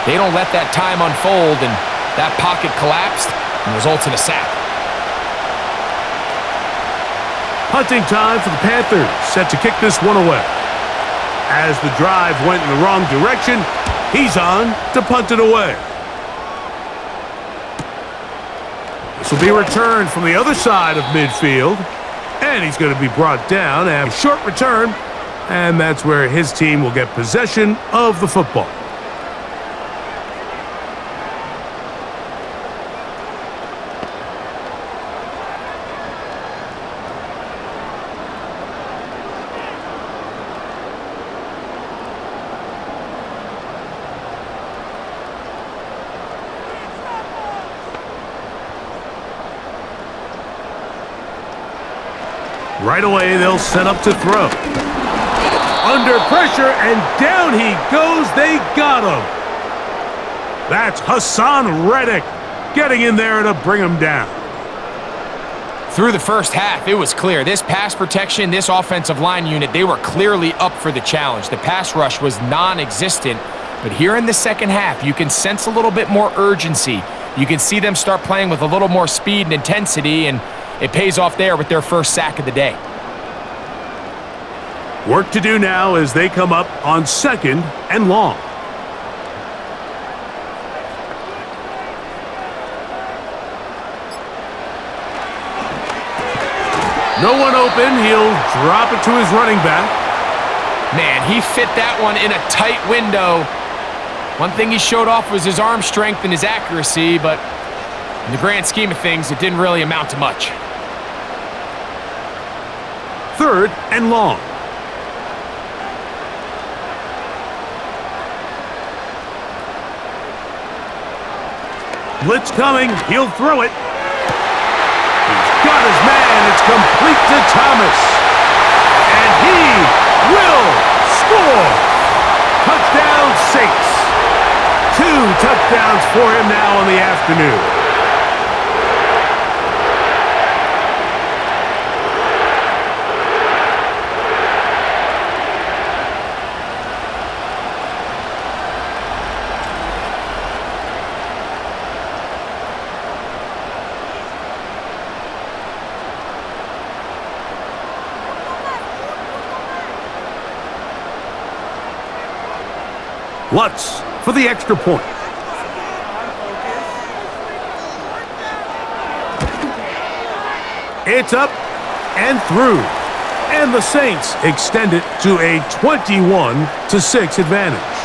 they don't let that time unfold, and that pocket collapsed and results in a sack. Punting time for the Panthers, set to kick this one away. As the drive went in the wrong direction, he's on to punt it away. This will be returned from the other side of midfield. And he's going to be brought down and a short return. And that's where his team will get possession of the football. Right away, they'll set up to throw. Under pressure, and down he goes. They got him. That's Hassan Reddick getting in there to bring him down. Through the first half, it was clear. This pass protection, this offensive line unit, they were clearly up for the challenge. The pass rush was non-existent. But here in the second half, you can sense a little bit more urgency. You can see them start playing with a little more speed and intensity, and it pays off there with their first sack of the day. Work to do now as they come up on 2nd and long. No one open. He'll drop it to his running back. Man, he fit that one in a tight window. One thing he showed off was his arm strength and his accuracy, but in the grand scheme of things, it didn't really amount to much. 3rd and long. Blitz coming. He'll throw it. He's got his man. It's complete to Thomas. And he will score. Touchdown, for him now on the afternoon. Lutz for the extra point. It's up and through. And the Saints extend it to a 21-6 advantage.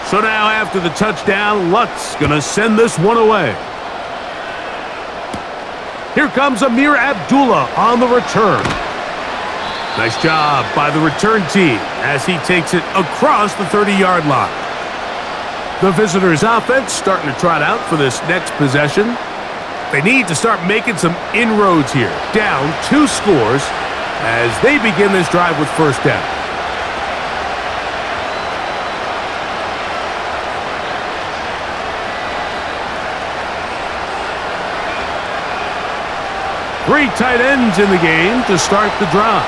So now after the touchdown, Lutz gonna send this one away. Here comes Amir Abdullah on the return. Nice job by the return team as he takes it across the 30-yard line. The visitors' offense starting to trot out for this next possession. They need to start making some inroads here. Down 2 scores as they begin this drive with first down. Three tight ends in the game to start the drive.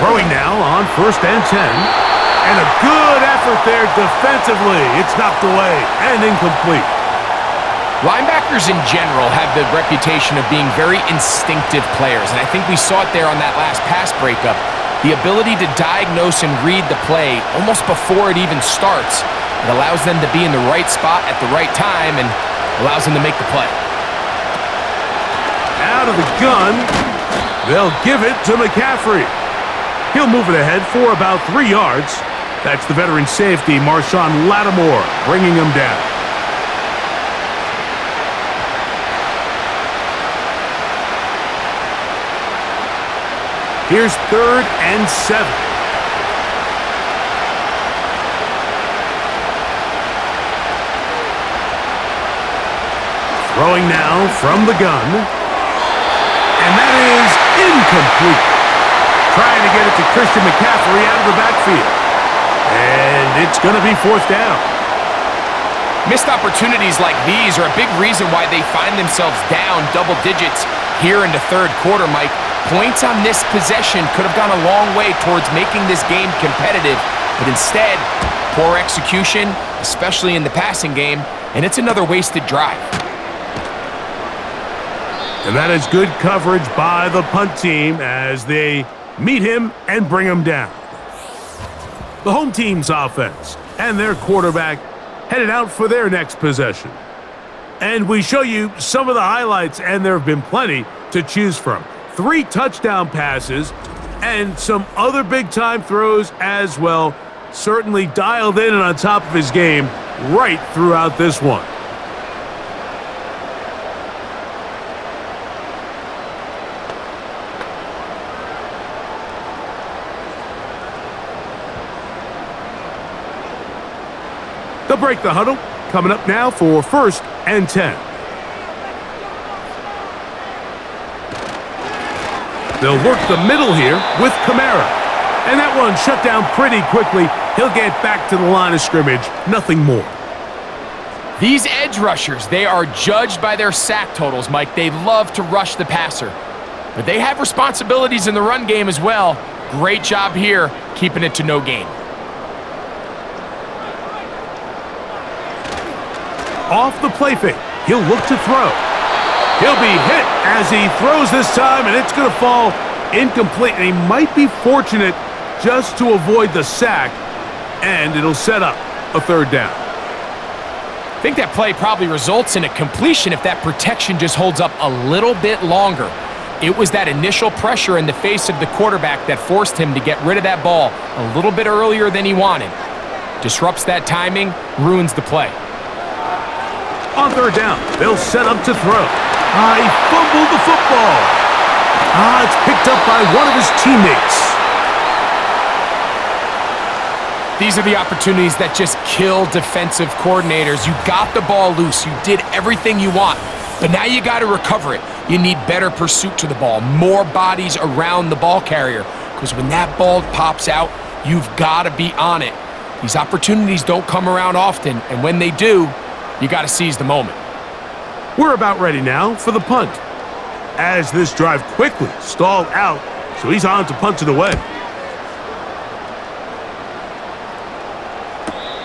Throwing now on 1st and 10. And a good effort there defensively. It's knocked away and incomplete. Linebackers in general have the reputation of being very instinctive players, and I think we saw it there on that last pass breakup. The ability to diagnose and read the play almost before it even starts. It allows them to be in the right spot at the right time and allows them to make the play. Out of the gun, they'll give it to McCaffrey. He'll move it ahead for about 3 yards. That's the veteran safety, Marshawn Lattimore, bringing him down. Here's 3rd and 7. Throwing now from the gun. And that is incomplete. Trying to get it to Christian McCaffrey out of the backfield. And it's going to be 4th down. Missed opportunities like these are a big reason why they find themselves down double digits here in the 3rd quarter, Mike. Points on this possession could have gone a long way towards making this game competitive, but instead, poor execution, especially in the passing game, and it's another wasted drive. And that is good coverage by the punt team as they meet him and bring him down. The home team's offense and their quarterback headed out for their next possession. And we show you some of the highlights, and there have been plenty to choose from. 3 touchdown passes and some other big-time throws as well. Certainly dialed in and on top of his game right throughout this one. They'll break the huddle. Coming up now for 1st and 10. They'll work the middle here with Kamara. And that one shut down pretty quickly. He'll get back to the line of scrimmage. Nothing more. These edge rushers, they are judged by their sack totals, Mike. They love to rush the passer. But they have responsibilities in the run game as well. Great job here, keeping it to no gain. Off the play fake, he'll look to throw. He'll be hit as he throws this time, and it's going to fall incomplete. And he might be fortunate just to avoid the sack, and it'll set up a 3rd down. I think that play probably results in a completion if that protection just holds up a little bit longer. It was that initial pressure in the face of the quarterback that forced him to get rid of that ball a little bit earlier than he wanted. Disrupts that timing, ruins the play. On 3rd down, they'll set up to throw. He fumbled the football. It's picked up by one of his teammates. These are the opportunities that just kill defensive coordinators. You got the ball loose. You did everything you want. But now you got to recover it. You need better pursuit to the ball, more bodies around the ball carrier. Because when that ball pops out, you've got to be on it. These opportunities don't come around often, and when they do, you got to seize the moment. We're about ready now for the punt. As this drive quickly stalled out, so he's on to punt it away.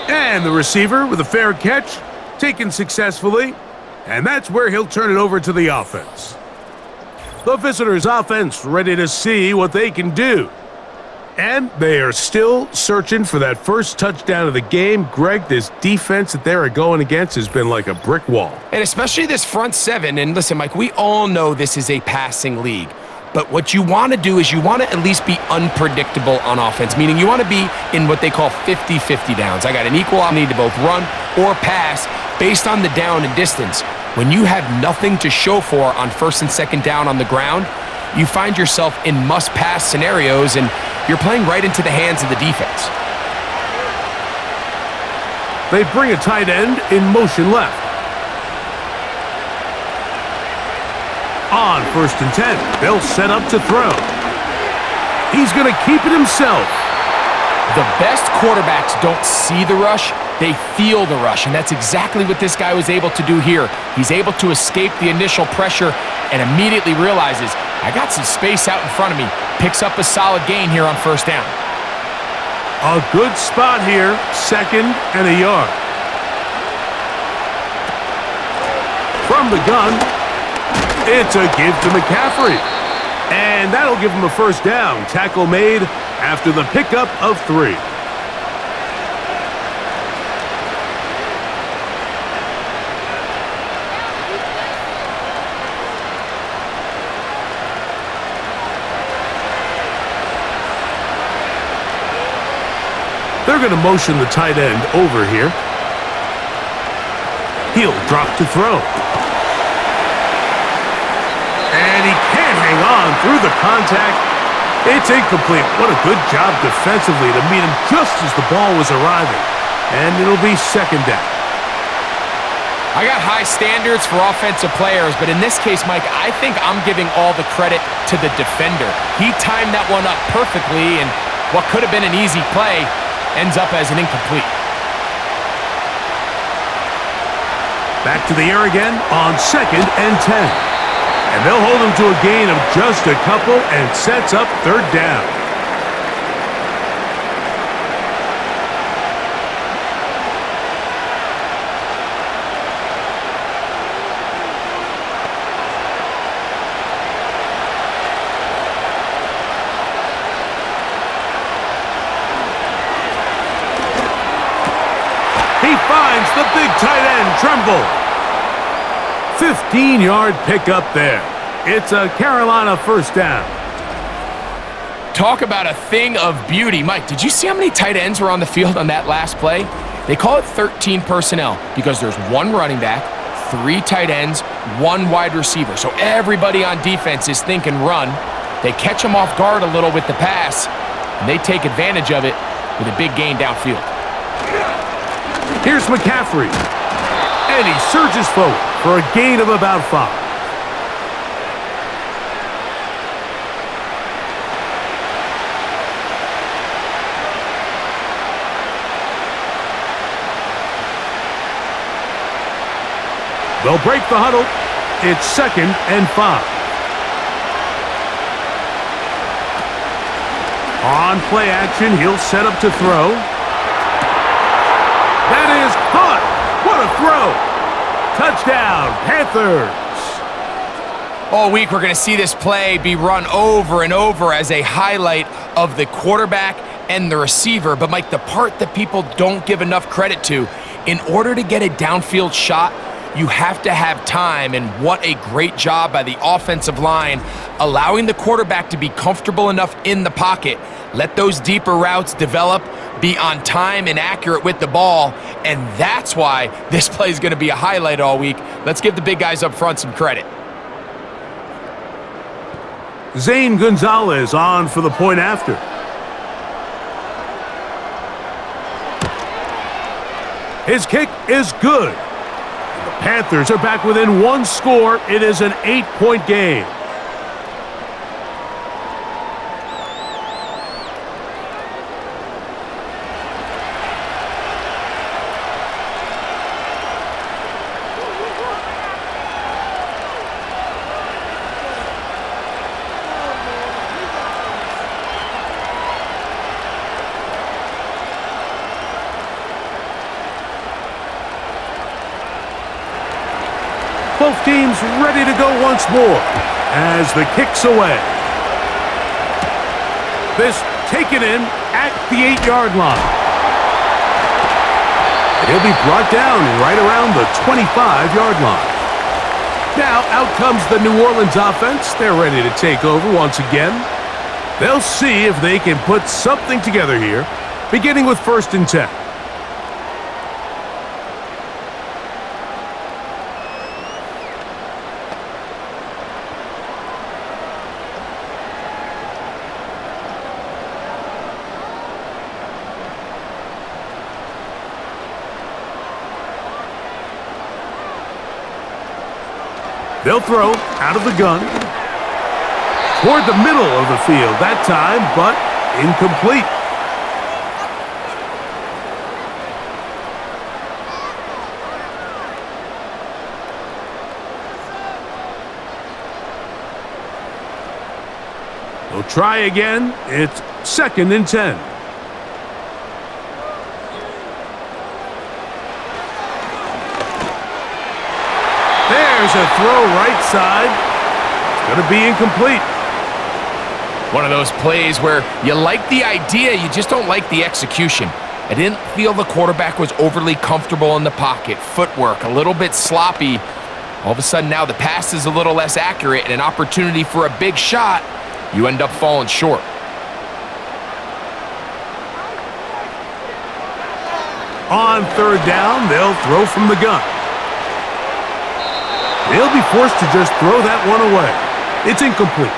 And the receiver with a fair catch, taken successfully. And that's where he'll turn it over to the offense. The visitors' offense ready to see what they can do. And they are still searching for that first touchdown of the game. Greg, this defense that they're going against has been like a brick wall. And especially this front seven. And listen, Mike, we all know this is a passing league. But what you want to do is you want to at least be unpredictable on offense, meaning you want to be in what they call 50-50 downs. I got an equal opportunity to both run or pass based on the down and distance. When you have nothing to show for on first and second down on the ground, you find yourself in must-pass scenarios, and you're playing right into the hands of the defense. They bring a tight end in motion left. On first and 10, they'll set up to throw. He's going to keep it himself. The best quarterbacks don't see the rush, they feel the rush, and that's exactly what this guy was able to do here. He's able to escape the initial pressure and immediately realizes, I got some space out in front of me. Picks up a solid gain here on first down. A good spot here, second and a yard. From the gun, it's a give to McCaffrey. And that'll give him a first down. Tackle made after the pickup of 3. They're going to motion the tight end over here. He'll drop to throw. And he can't hang on through the contact. It's incomplete. What a good job defensively to meet him just as the ball was arriving. And it'll be second down. I got high standards for offensive players, but in this case, Mike, I think I'm giving all the credit to the defender. He timed that one up perfectly, and what could have been an easy play ends up as an incomplete. Back to the air again on second and 10. And they'll hold him to a gain of just a couple and sets up third down. He finds the big tight end, Tremble. 15-yard pickup there. It's a Carolina first down. Talk about a thing of beauty. Mike, did you see how many tight ends were on the field on that last play? They call it 13 personnel because there's 1 running back, 3 tight ends, 1 wide receiver. So everybody on defense is thinking run. They catch them off guard a little with the pass, and they take advantage of it with a big gain downfield. Here's McCaffrey. And he surges forward for a gain of about 5. They'll break the huddle. It's second and 5. On play action, he'll set up to throw. That is caught. What a throw. Touchdown, Panthers. All week, we're going to see this play be run over and over as a highlight of the quarterback and the receiver. But, Mike, the part that people don't give enough credit to, in order to get a downfield shot, you have to have time, and what a great job by the offensive line, allowing the quarterback to be comfortable enough in the pocket, let those deeper routes develop, be on time and accurate with the ball, and that's why this play is going to be a highlight all week. Let's give the big guys up front some credit. Zane Gonzalez on for the point after. His kick is good. The Panthers are back within one score. It is an 8-point game. Both teams ready to go once more as the kick's away. This taken in at the 8-yard line. And he'll be brought down right around the 25-yard line. Now out comes the New Orleans offense. They're ready to take over once again. They'll see if they can put something together here, beginning with 1st and 10. They'll throw out of the gun. Toward the middle of the field that time, but incomplete. They'll try again. It's 2nd and 10. There's a throw right side. It's going to be incomplete. One of those plays where you like the idea, you just don't like the execution. I didn't feel the quarterback was overly comfortable in the pocket. Footwork a little bit sloppy. All of a sudden now the pass is a little less accurate and an opportunity for a big shot. You end up falling short. On 3rd down, they'll throw from the gun. They'll be forced to just throw that one away. It's incomplete.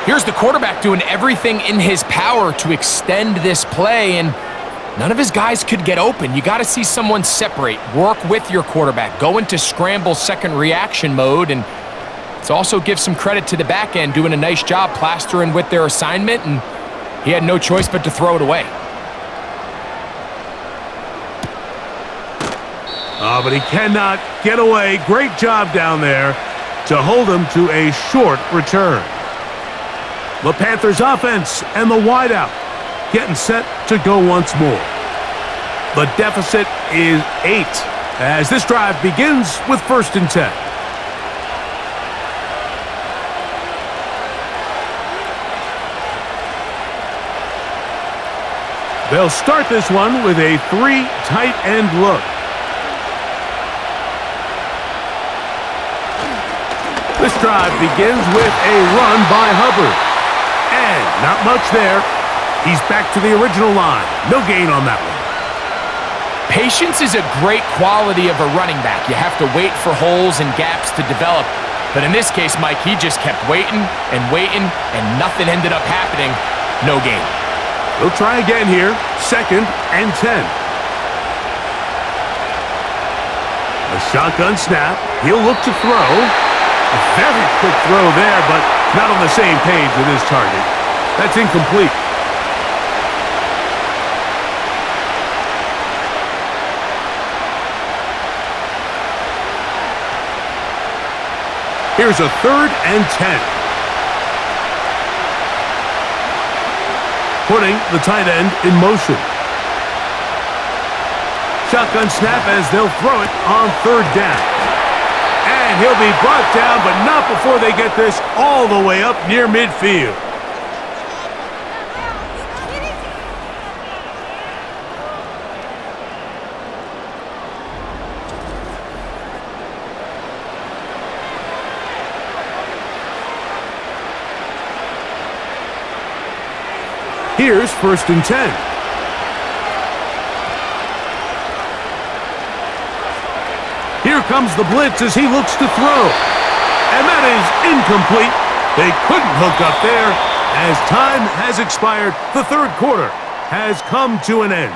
Here's the quarterback doing everything in his power to extend this play, and none of his guys could get open. You got to see someone separate, work with your quarterback, go into scramble second reaction mode, and it's also give some credit to the back end doing a nice job plastering with their assignment, and he had no choice but to throw it away. Oh, but he cannot get away. Great job down there to hold him to a short return. The Panthers offense and the wideout getting set to go once more. The deficit is 8 as this drive begins with 1st and 10. They'll start this one with a 3 tight end look. This drive begins with a run by Hubbard. And not much there. He's back to the original line. No gain on that one. Patience is a great quality of a running back. You have to wait for holes and gaps to develop. But in this case, Mike, he just kept waiting, and nothing ended up happening. No gain. He'll try again here. 2nd and 10. A shotgun snap. He'll look to throw. A very quick throw there, but not on the same page with his target. That's incomplete. Here's a 3rd and 10. Putting the tight end in motion. Shotgun snap as they'll throw it on 3rd down. And he'll be brought down, but not before they get this all the way up near midfield. Here's 1st and 10. Here comes the blitz as he looks to throw. And that is incomplete. They couldn't hook up there. As time has expired, the third quarter has come to an end.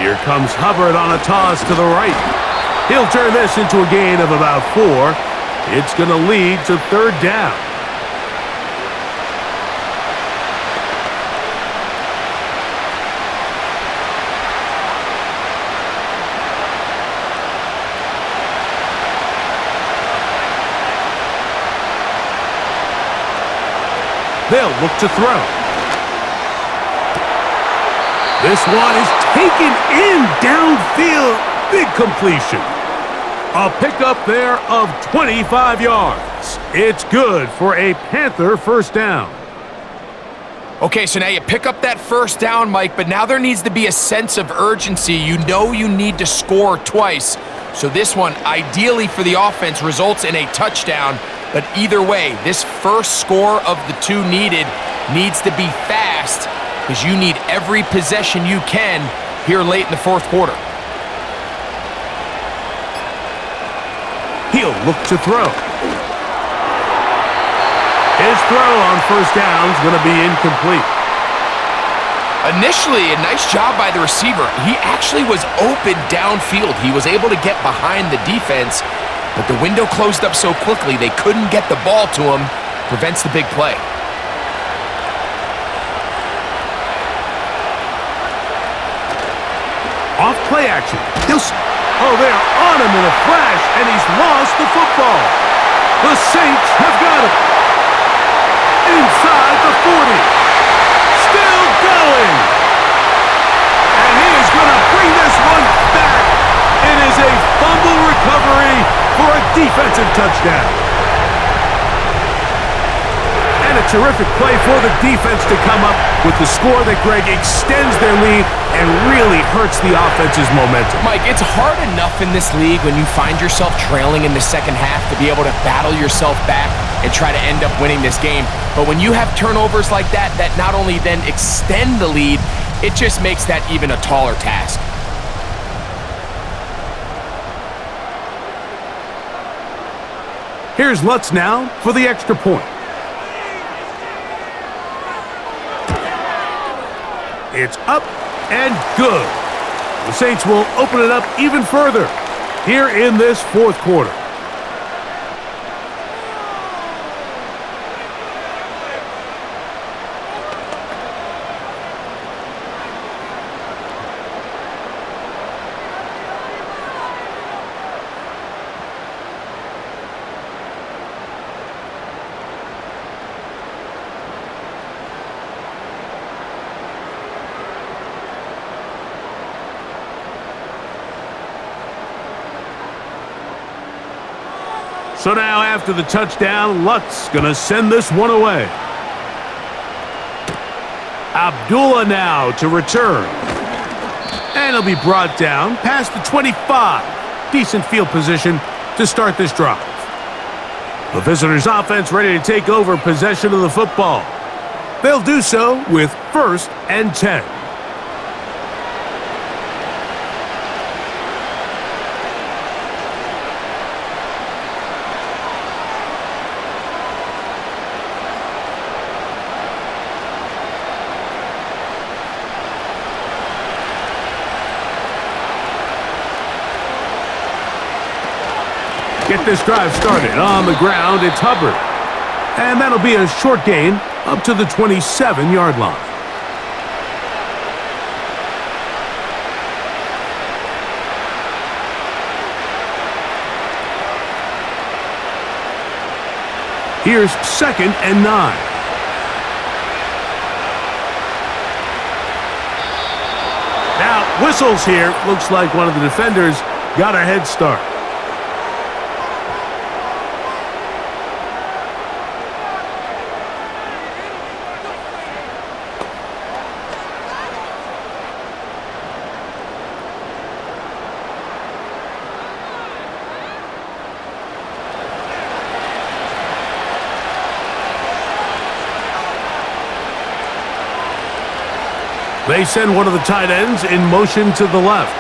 Here comes Hubbard on a toss to the right. He'll turn this into a gain of about 4. It's going to lead to third down. They'll look to throw. This one is taken in downfield. Big completion. A pickup there of 25 yards. It's good for a Panther first down. Okay, so now you pick up that first down, Mike, but now there needs to be a sense of urgency. You know you need to score twice. So this one, ideally for the offense, results in a touchdown. But either way, this first score of the two needed needs to be fast, because you need every possession you can here late in the fourth quarter. He'll look to throw. His throw on first down is going to be incomplete. Initially, a nice job by the receiver. He actually was open downfield. He was able to get behind the defense, but the window closed up so quickly they couldn't get the ball to him. Prevents the big play. Off play action. Oh, they're on him in a flash, and he's lost the football. The Saints have got him. Inside the 40. Still going. And he is going to bring this one back. It is a fumble recovery for a defensive touchdown. And a terrific play for the defense to come up with the score that, Greg, extends their lead and really hurts the offense's momentum. Mike, it's hard enough in this league when you find yourself trailing in the second half to be able to battle yourself back and try to end up winning this game. But when you have turnovers like that not only then extend the lead, it just makes that even a taller task. Here's Lutz now for the extra point. It's up and good. The Saints will open it up even further here in this fourth quarter. So now after the touchdown, Lutz going to send this one away. Abdullah now to return. And he'll be brought down past the 25. Decent field position to start this drive. The visitors' offense ready to take over possession of the football. They'll do so with 1st and 10. Get this drive started. On the ground, it's Hubbard. And that'll be a short gain up to the 27-yard line. Here's 2nd and 9. Now, whistles here. Looks like one of the defenders got a head start. They send one of the tight ends in motion to the left.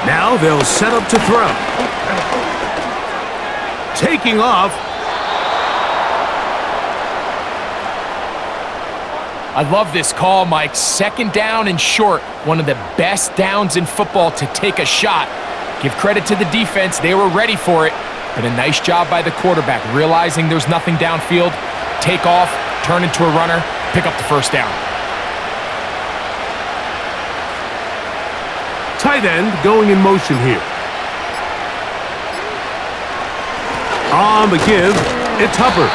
Now they'll set up to throw. Taking off. I love this call, Mike. Second down and short. One of the best downs in football to take a shot. Give credit to the defense. They were ready for it. But a nice job by the quarterback, realizing there's nothing downfield. Take off, turn into a runner, pick up the first down. Tight end going in motion here. On the give, it's Hubbard.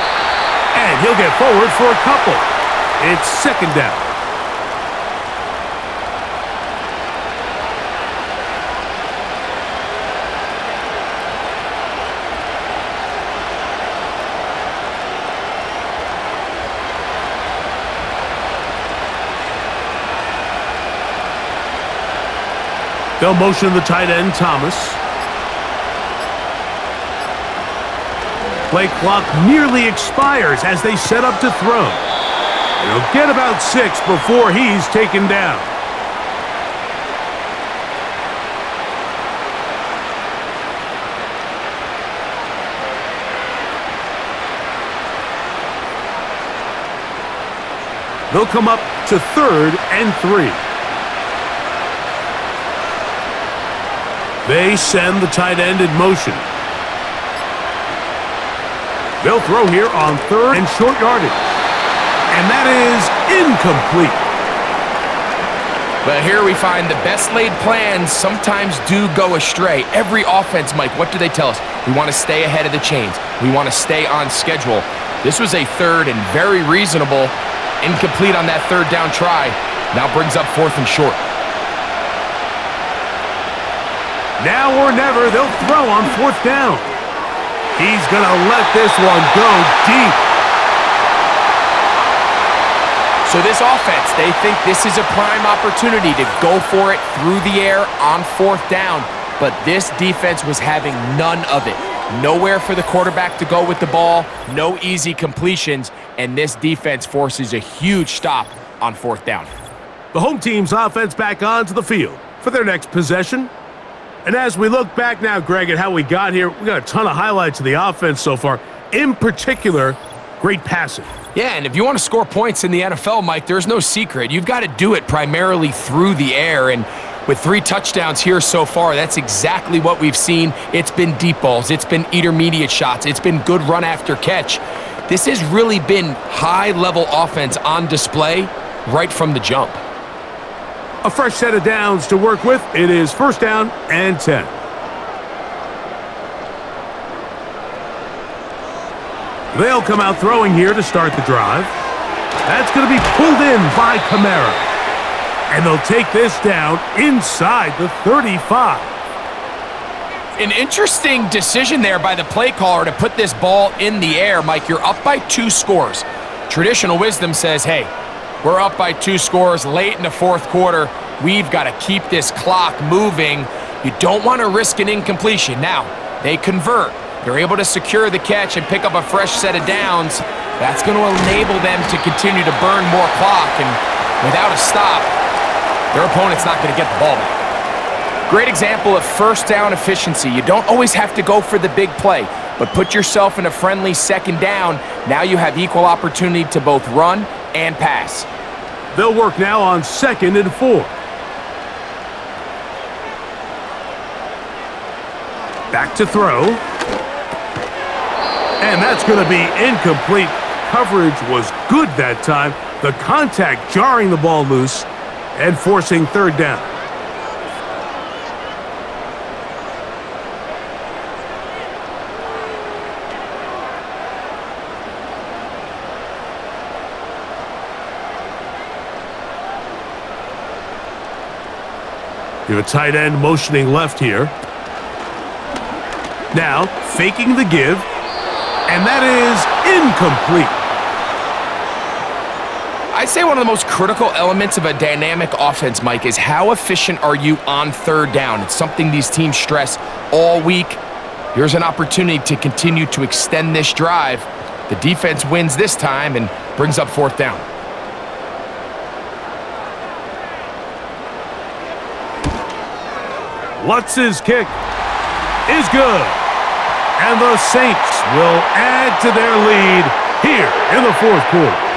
And he'll get forward for a couple. It's second down. They'll motion the tight end, Thomas. Play clock nearly expires as they set up to throw. He'll get about 6 before he's taken down. They'll come up to 3rd and 3. They send the tight end in motion. They'll throw here on 3rd and short yardage. And that is incomplete. But here we find the best laid plans sometimes do go astray. Every offense, Mike, what do they tell us? We want to stay ahead of the chains. We want to stay on schedule. This was a 3rd and very reasonable. Incomplete on that 3rd down try. Now brings up 4th and short. Now or never, they'll throw on 4th down. He's going to let this one go deep. So this offense, they think this is a prime opportunity to go for it through the air on 4th down. But this defense was having none of it. Nowhere for the quarterback to go with the ball, no easy completions, and this defense forces a huge stop on 4th down. The home team's offense back onto the field for their next possession. And as we look back now, Greg, at how we got here, we got a ton of highlights of the offense so far. In particular, great passing. Yeah, and if you want to score points in the NFL, Mike, there's no secret. You've got to do it primarily through the air, and with 3 touchdowns here so far, that's exactly what we've seen. It's been deep balls. It's been intermediate shots. It's been good run after catch. This has really been high-level offense on display right from the jump. A fresh set of downs to work with. It is 1st down and 10. They'll come out throwing here to start the drive. That's going to be pulled in by Kamara. And they'll take this down inside the 35. An interesting decision there by the play caller to put this ball in the air. Mike, you're up by 2 scores. Traditional wisdom says, hey, we're up by 2 scores late in the 4th quarter. We've got to keep this clock moving. You don't want to risk an incompletion. Now, they convert. They're able to secure the catch and pick up a fresh set of downs. That's going to enable them to continue to burn more clock. And without a stop, their opponent's not going to get the ball back. Great example of 1st down efficiency. You don't always have to go for the big play, but put yourself in a friendly 2nd down. Now you have equal opportunity to both run and pass. They'll work now on 2nd and 4. Back to throw. And that's going to be incomplete. Coverage was good that time. The contact jarring the ball loose and forcing 3rd down. You have a tight end motioning left here. Now, faking the give, and that is incomplete. I'd say one of the most critical elements of a dynamic offense, Mike, is how efficient are you on third down? It's something these teams stress all week. Here's an opportunity to continue to extend this drive. The defense wins this time and brings up fourth down. Lutz's kick is good. And the Saints will add to their lead here in the fourth quarter.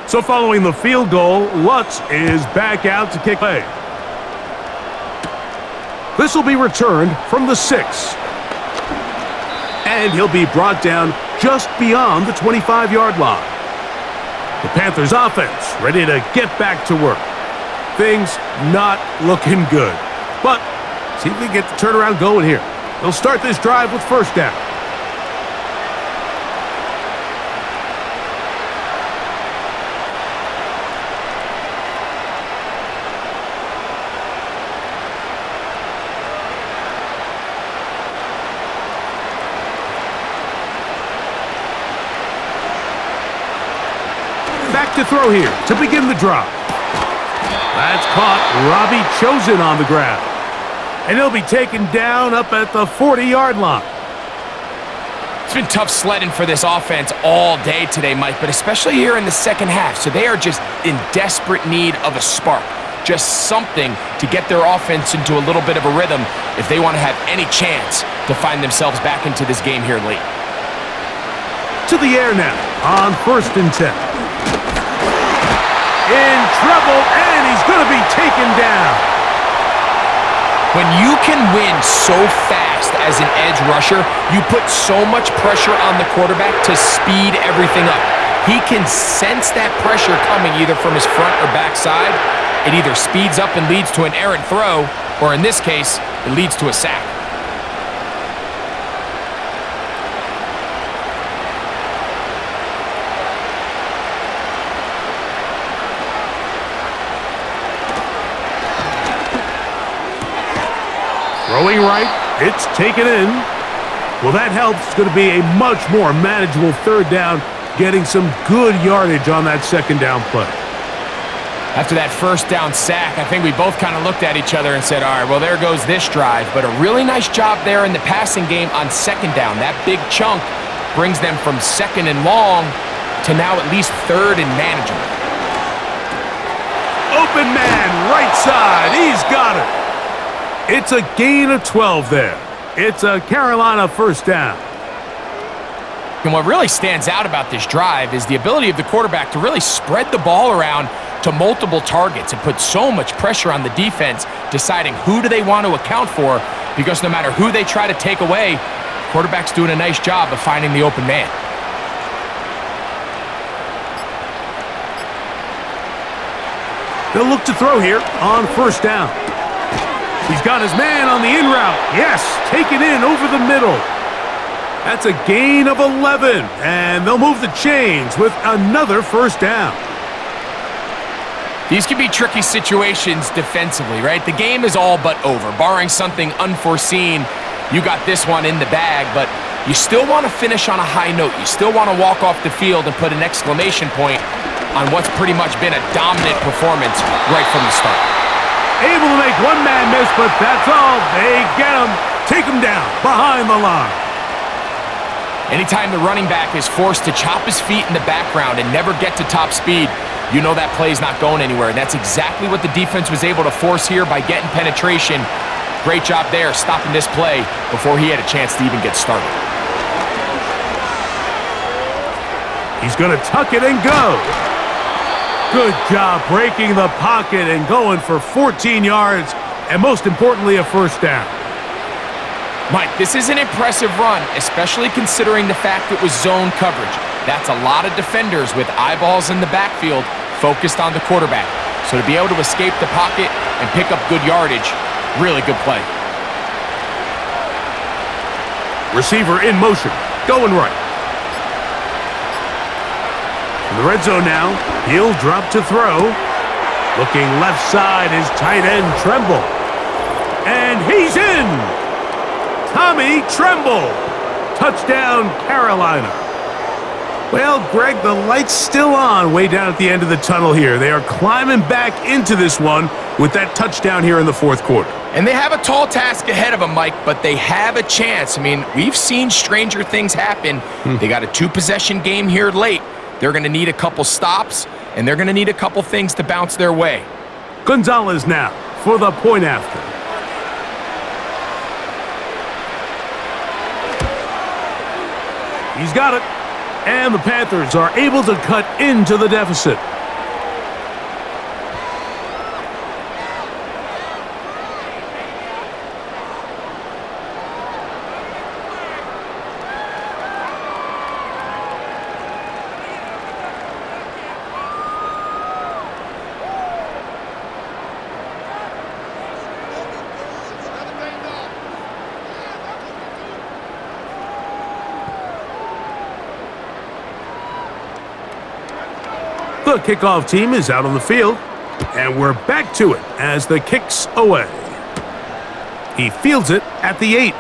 So following the field goal, Lutz is back out to kick away. This will be returned from the 6. And he'll be brought down just beyond the 25-yard line. The Panthers offense ready to get back to work. Things not looking good. But see if they get the turnaround going here. They'll start this drive with first down. Back to throw here to begin the drive. That's caught. Robbie Chosen on the ground. And he'll be taken down up at the 40-yard line. It's been tough sledding for this offense all day today, Mike, but especially here in the second half. So they are just in desperate need of a spark. Just something to get their offense into a little bit of a rhythm if they want to have any chance to find themselves back into this game here late. To the air now on 1st and 10. In trouble, and he's going to be taken down. When you can win so fast as an edge rusher, you put so much pressure on the quarterback to speed everything up. He can sense that pressure coming either from his front or back side. It either speeds up and leads to an errant throw, or in this case, it leads to a sack. Throwing right, it's taken in. Well, that helps. It's going to be a much more manageable third down, getting some good yardage on that second down play. After that first down sack, I think we both kind of looked at each other and said, all right, well, there goes this drive. But a really nice job there in the passing game on second down. That big chunk brings them from second and long to now at least third and manageable. Open man, right side. He's got it. It's a gain of 12 there. It's a Carolina first down. And what really stands out about this drive is the ability of the quarterback to really spread the ball around to multiple targets and put so much pressure on the defense, deciding who do they want to account for, because no matter who they try to take away, the quarterback's doing a nice job of finding the open man. They'll look to throw here on first down. He's got his man on the in route. Yes, take it in over the middle. That's a gain of 11, and they'll move the chains with another first down. These can be tricky situations defensively, right? The game is all but over. Barring something unforeseen, you got this one in the bag, but you still want to finish on a high note. You still want to walk off the field and put an exclamation point on what's pretty much been a dominant performance right from the start. Able to make one man miss, but that's all. They get him, take him down behind the line. Anytime the running back is forced to chop his feet in the background and never get to top speed, you know that play's not going anywhere. And that's exactly what the defense was able to force here by getting penetration. Great job there, stopping this play before he had a chance to even get started. He's going to tuck it and go. Good job breaking the pocket and going for 14 yards, and most importantly, a first down. Mike, this is an impressive run, especially considering the fact it was zone coverage. That's a lot of defenders with eyeballs in the backfield focused on the quarterback. So to be able to escape the pocket and pick up good yardage, really good play. Receiver in motion, going right. In the red zone now, he'll drop to throw. Looking left side is tight end Tremble. And he's in! Tommy Tremble! Touchdown, Carolina. Well, Greg, the light's still on way down at the end of the tunnel here. They are climbing back into this one with that touchdown here in the fourth quarter. And they have a tall task ahead of them, Mike, but they have a chance. I mean, we've seen stranger things happen. They got a 2-possession game here late. They're going to need a couple stops, and they're going to need a couple things to bounce their way. Gonzalez now for the point after. He's got it. And the Panthers are able to cut into the deficit. The kickoff team is out on the field, and we're back to it as the kick's away. He fields it at the 8. A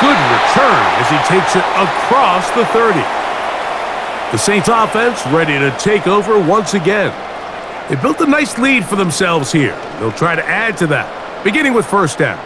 good return as he takes it across the 30. The Saints offense ready to take over once again. They built a nice lead for themselves here. They'll try to add to that, beginning with first down.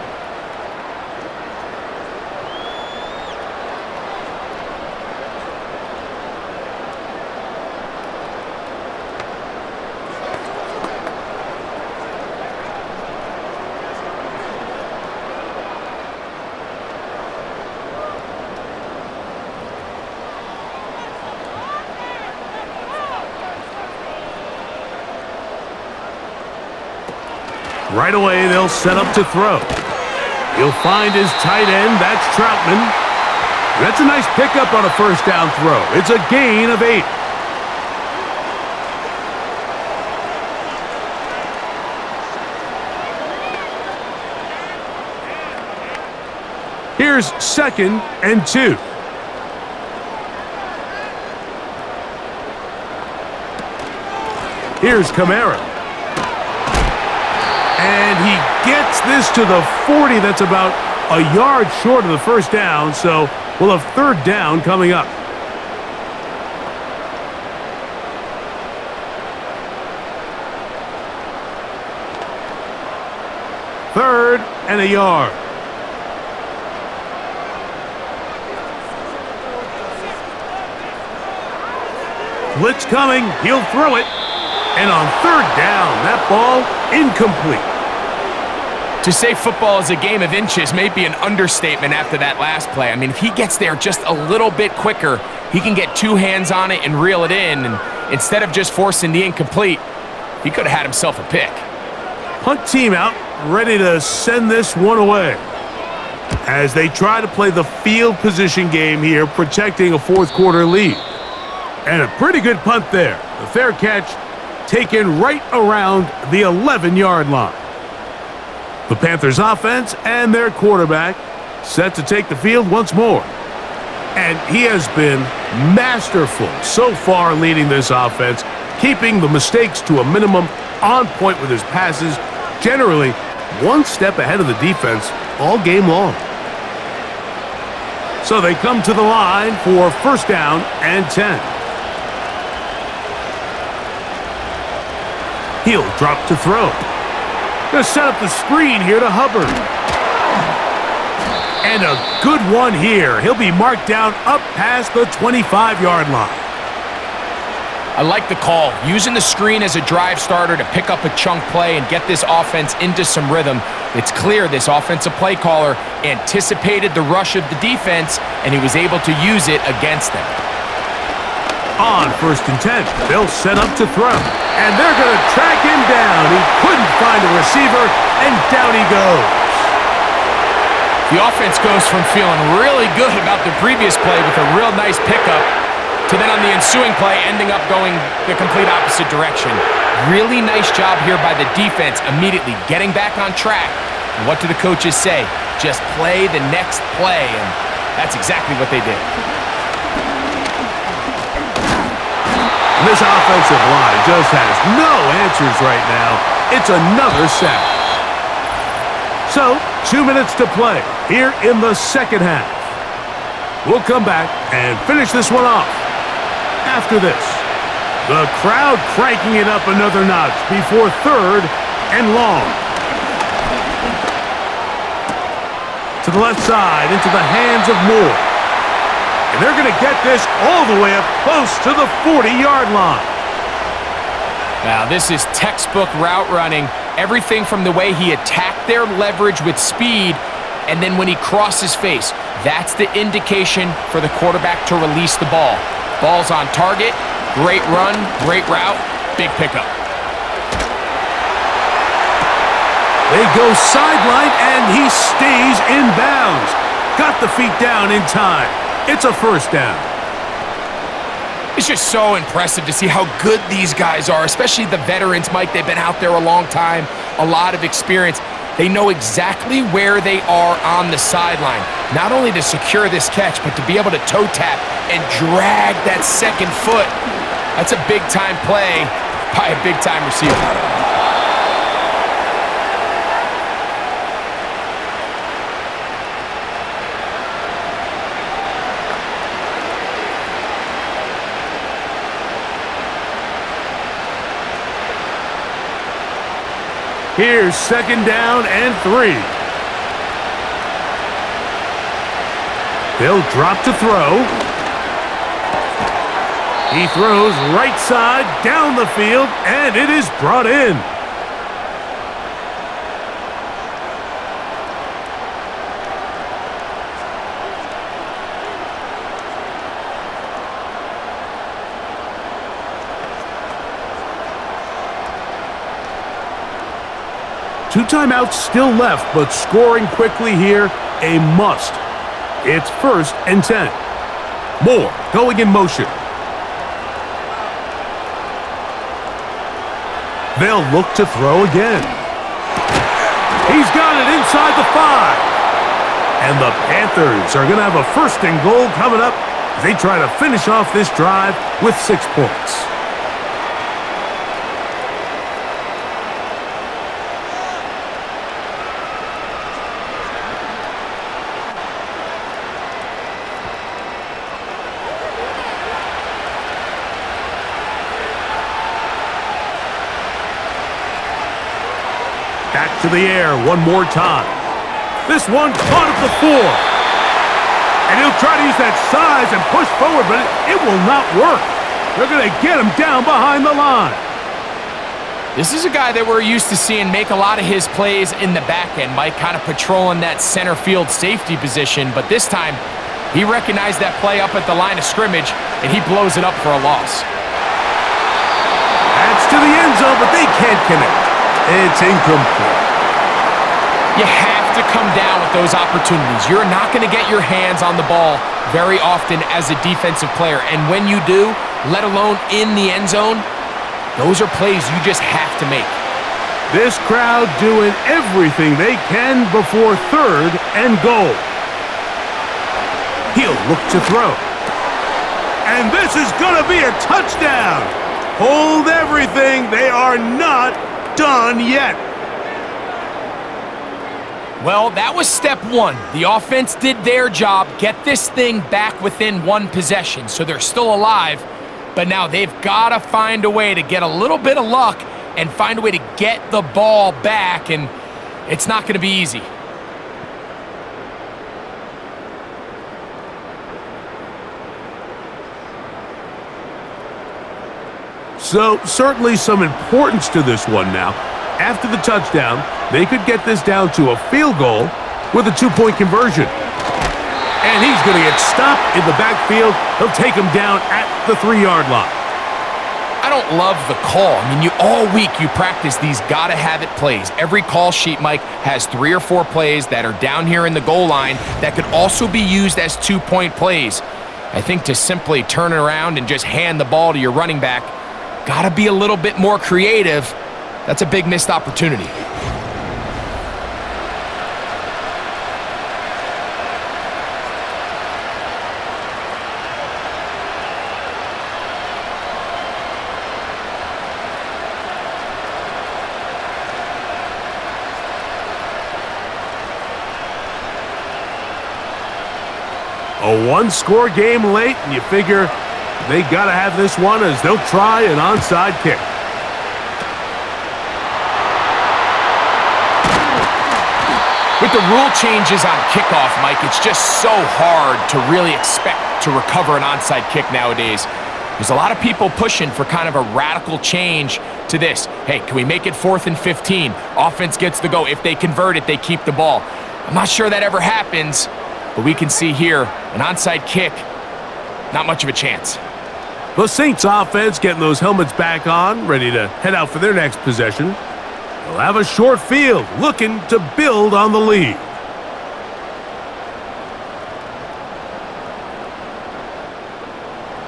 Right away, they'll set up to throw. He'll find his tight end. That's Troutman. That's a nice pickup on a first down throw. It's a gain of 8. Here's 2nd and 2. Here's Kamara. And he gets this to the 40. That's about a yard short of the first down, so we'll have third down coming up. Third and a yard. Blitz coming. He'll throw it. And on third down, that ball incomplete. To say football is a game of inches may be an understatement after that last play. I mean, if he gets there just a little bit quicker, he can get 2 hands on it and reel it in. And instead of just forcing the incomplete, he could have had himself a pick. Punt team out, ready to send this one away. As they try to play the field position game here, protecting a fourth quarter lead. And a pretty good punt there. The fair catch taken right around the 11-yard line. The Panthers offense and their quarterback set to take the field once more. And he has been masterful so far leading this offense, keeping the mistakes to a minimum, on point with his passes, generally one step ahead of the defense all game long. So they come to the line for first down and 10. He'll drop to throw. Gonna set up the screen here to Hubbard. And a good one here. He'll be marked down up past the 25-yard line. I like the call. Using the screen as a drive starter to pick up a chunk play and get this offense into some rhythm. It's clear this offensive play caller anticipated the rush of the defense, and he was able to use it against them. On first and 10, they'll set up to throw. And they're going to track him down. He couldn't find a receiver, and down he goes. The offense goes from feeling really good about the previous play with a real nice pickup to then on the ensuing play ending up going the complete opposite direction. Really nice job here by the defense immediately getting back on track. And what do the coaches say? Just play the next play, and that's exactly what they did. This offensive line just has no answers right now. It's another sack. So, 2 minutes to play here in the second half. We'll come back and finish this one off after this. The crowd cranking it up another notch before 3rd and long. To the left side, into the hands of Moore. And they're going to get this all the way up close to the 40-yard line. Now, this is textbook route running. Everything from the way he attacked their leverage with speed, and then when he crosses face, that's the indication for the quarterback to release the ball. Ball's on target, great run, great route, big pickup. They go sideline, and he stays in bounds. Got the feet down in time. It's a first down. It's just so impressive to see how good these guys are, especially the veterans, Mike. They've been out there a long time, a lot of experience. They know exactly where they are on the sideline, not only to secure this catch, but to be able to toe tap and drag that second foot. That's a big-time play by a big-time receiver. Here's 2nd down and 3. They'll drop to throw. He throws right side down the field, and it is brought in. Two timeouts still left, but scoring quickly here, a must. It's 1st and 10. Moore going in motion. They'll look to throw again. He's got it inside the 5. And the Panthers are going to have a 1st and goal coming up as they try to finish off this drive with 6 points. Back to the air one more time. This one caught at the 4. And he'll try to use that size and push forward, but it will not work. They're going to get him down behind the line. This is a guy that we're used to seeing make a lot of his plays in the back end, Mike, kind of patrolling that center field safety position. But this time, he recognized that play up at the line of scrimmage, and he blows it up for a loss. That's to the end zone, but they can't connect. It's incomplete. You have to come down with those opportunities. You're not going to get your hands on the ball very often as a defensive player. And when you do, let alone in the end zone, those are plays you just have to make. This crowd doing everything they can before 3rd and goal. He'll look to throw. And this is going to be a touchdown. Hold everything. They are not done yet. Well, that was step 1. The offense did their job, get this thing back within 1 possession, so they're still alive, but now they've got to find a way to get a little bit of luck and find a way to get the ball back, and it's not going to be easy. So, certainly some importance to this one now. After the touchdown, they could get this down to a field goal with a 2-point conversion. And he's going to get stopped in the backfield. He'll take him down at the 3-yard line. I don't love the call. I mean, all week you practice these gotta-have-it plays. Every call sheet, Mike, has 3 or 4 plays that are down here in the goal line that could also be used as 2-point plays. I think to simply turn it around and just hand the ball to your running back, gotta be a little bit more creative. That's a big missed opportunity. A one-score game late, and you figure they got to have this one as they'll try an onside kick. With the rule changes on kickoff, Mike, it's just so hard to really expect to recover an onside kick nowadays. There's a lot of people pushing for kind of a radical change to this. Hey, can we make it 4th and 15? Offense gets the go. If they convert it, they keep the ball. I'm not sure that ever happens. But we can see here, an onside kick, not much of a chance. The Saints offense getting those helmets back on, ready to head out for their next possession. They'll have a short field, looking to build on the lead.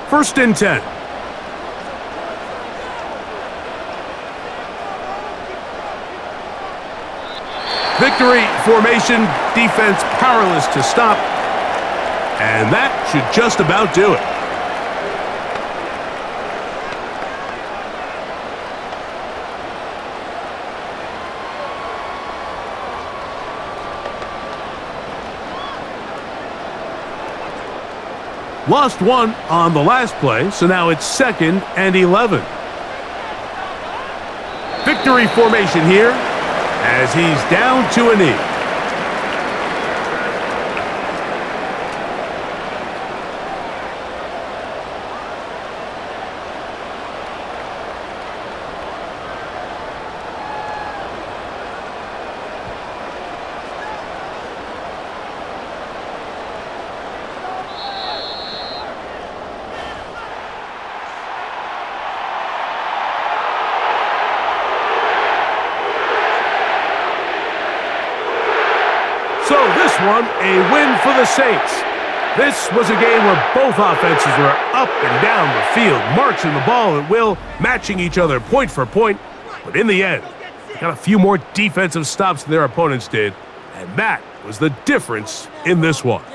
First and 10. Victory formation, defense powerless to stop, and that should just about do it. Lost one on the last play, so now it's 2nd and 11. Victory formation here, as he's down to a knee. So this one, a win for the Saints. This was a game where both offenses were up and down the field, marching the ball at will, matching each other point for point. But in the end, they got a few more defensive stops than their opponents did, and that was the difference in this one.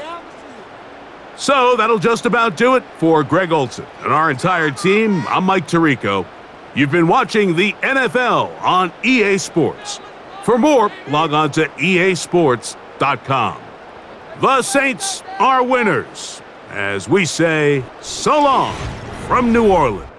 So that'll just about do it for Greg Olson and our entire team. I'm Mike Tirico. You've been watching the NFL on EA Sports. For more, log on to easports.com. The Saints are winners, as we say so long from New Orleans.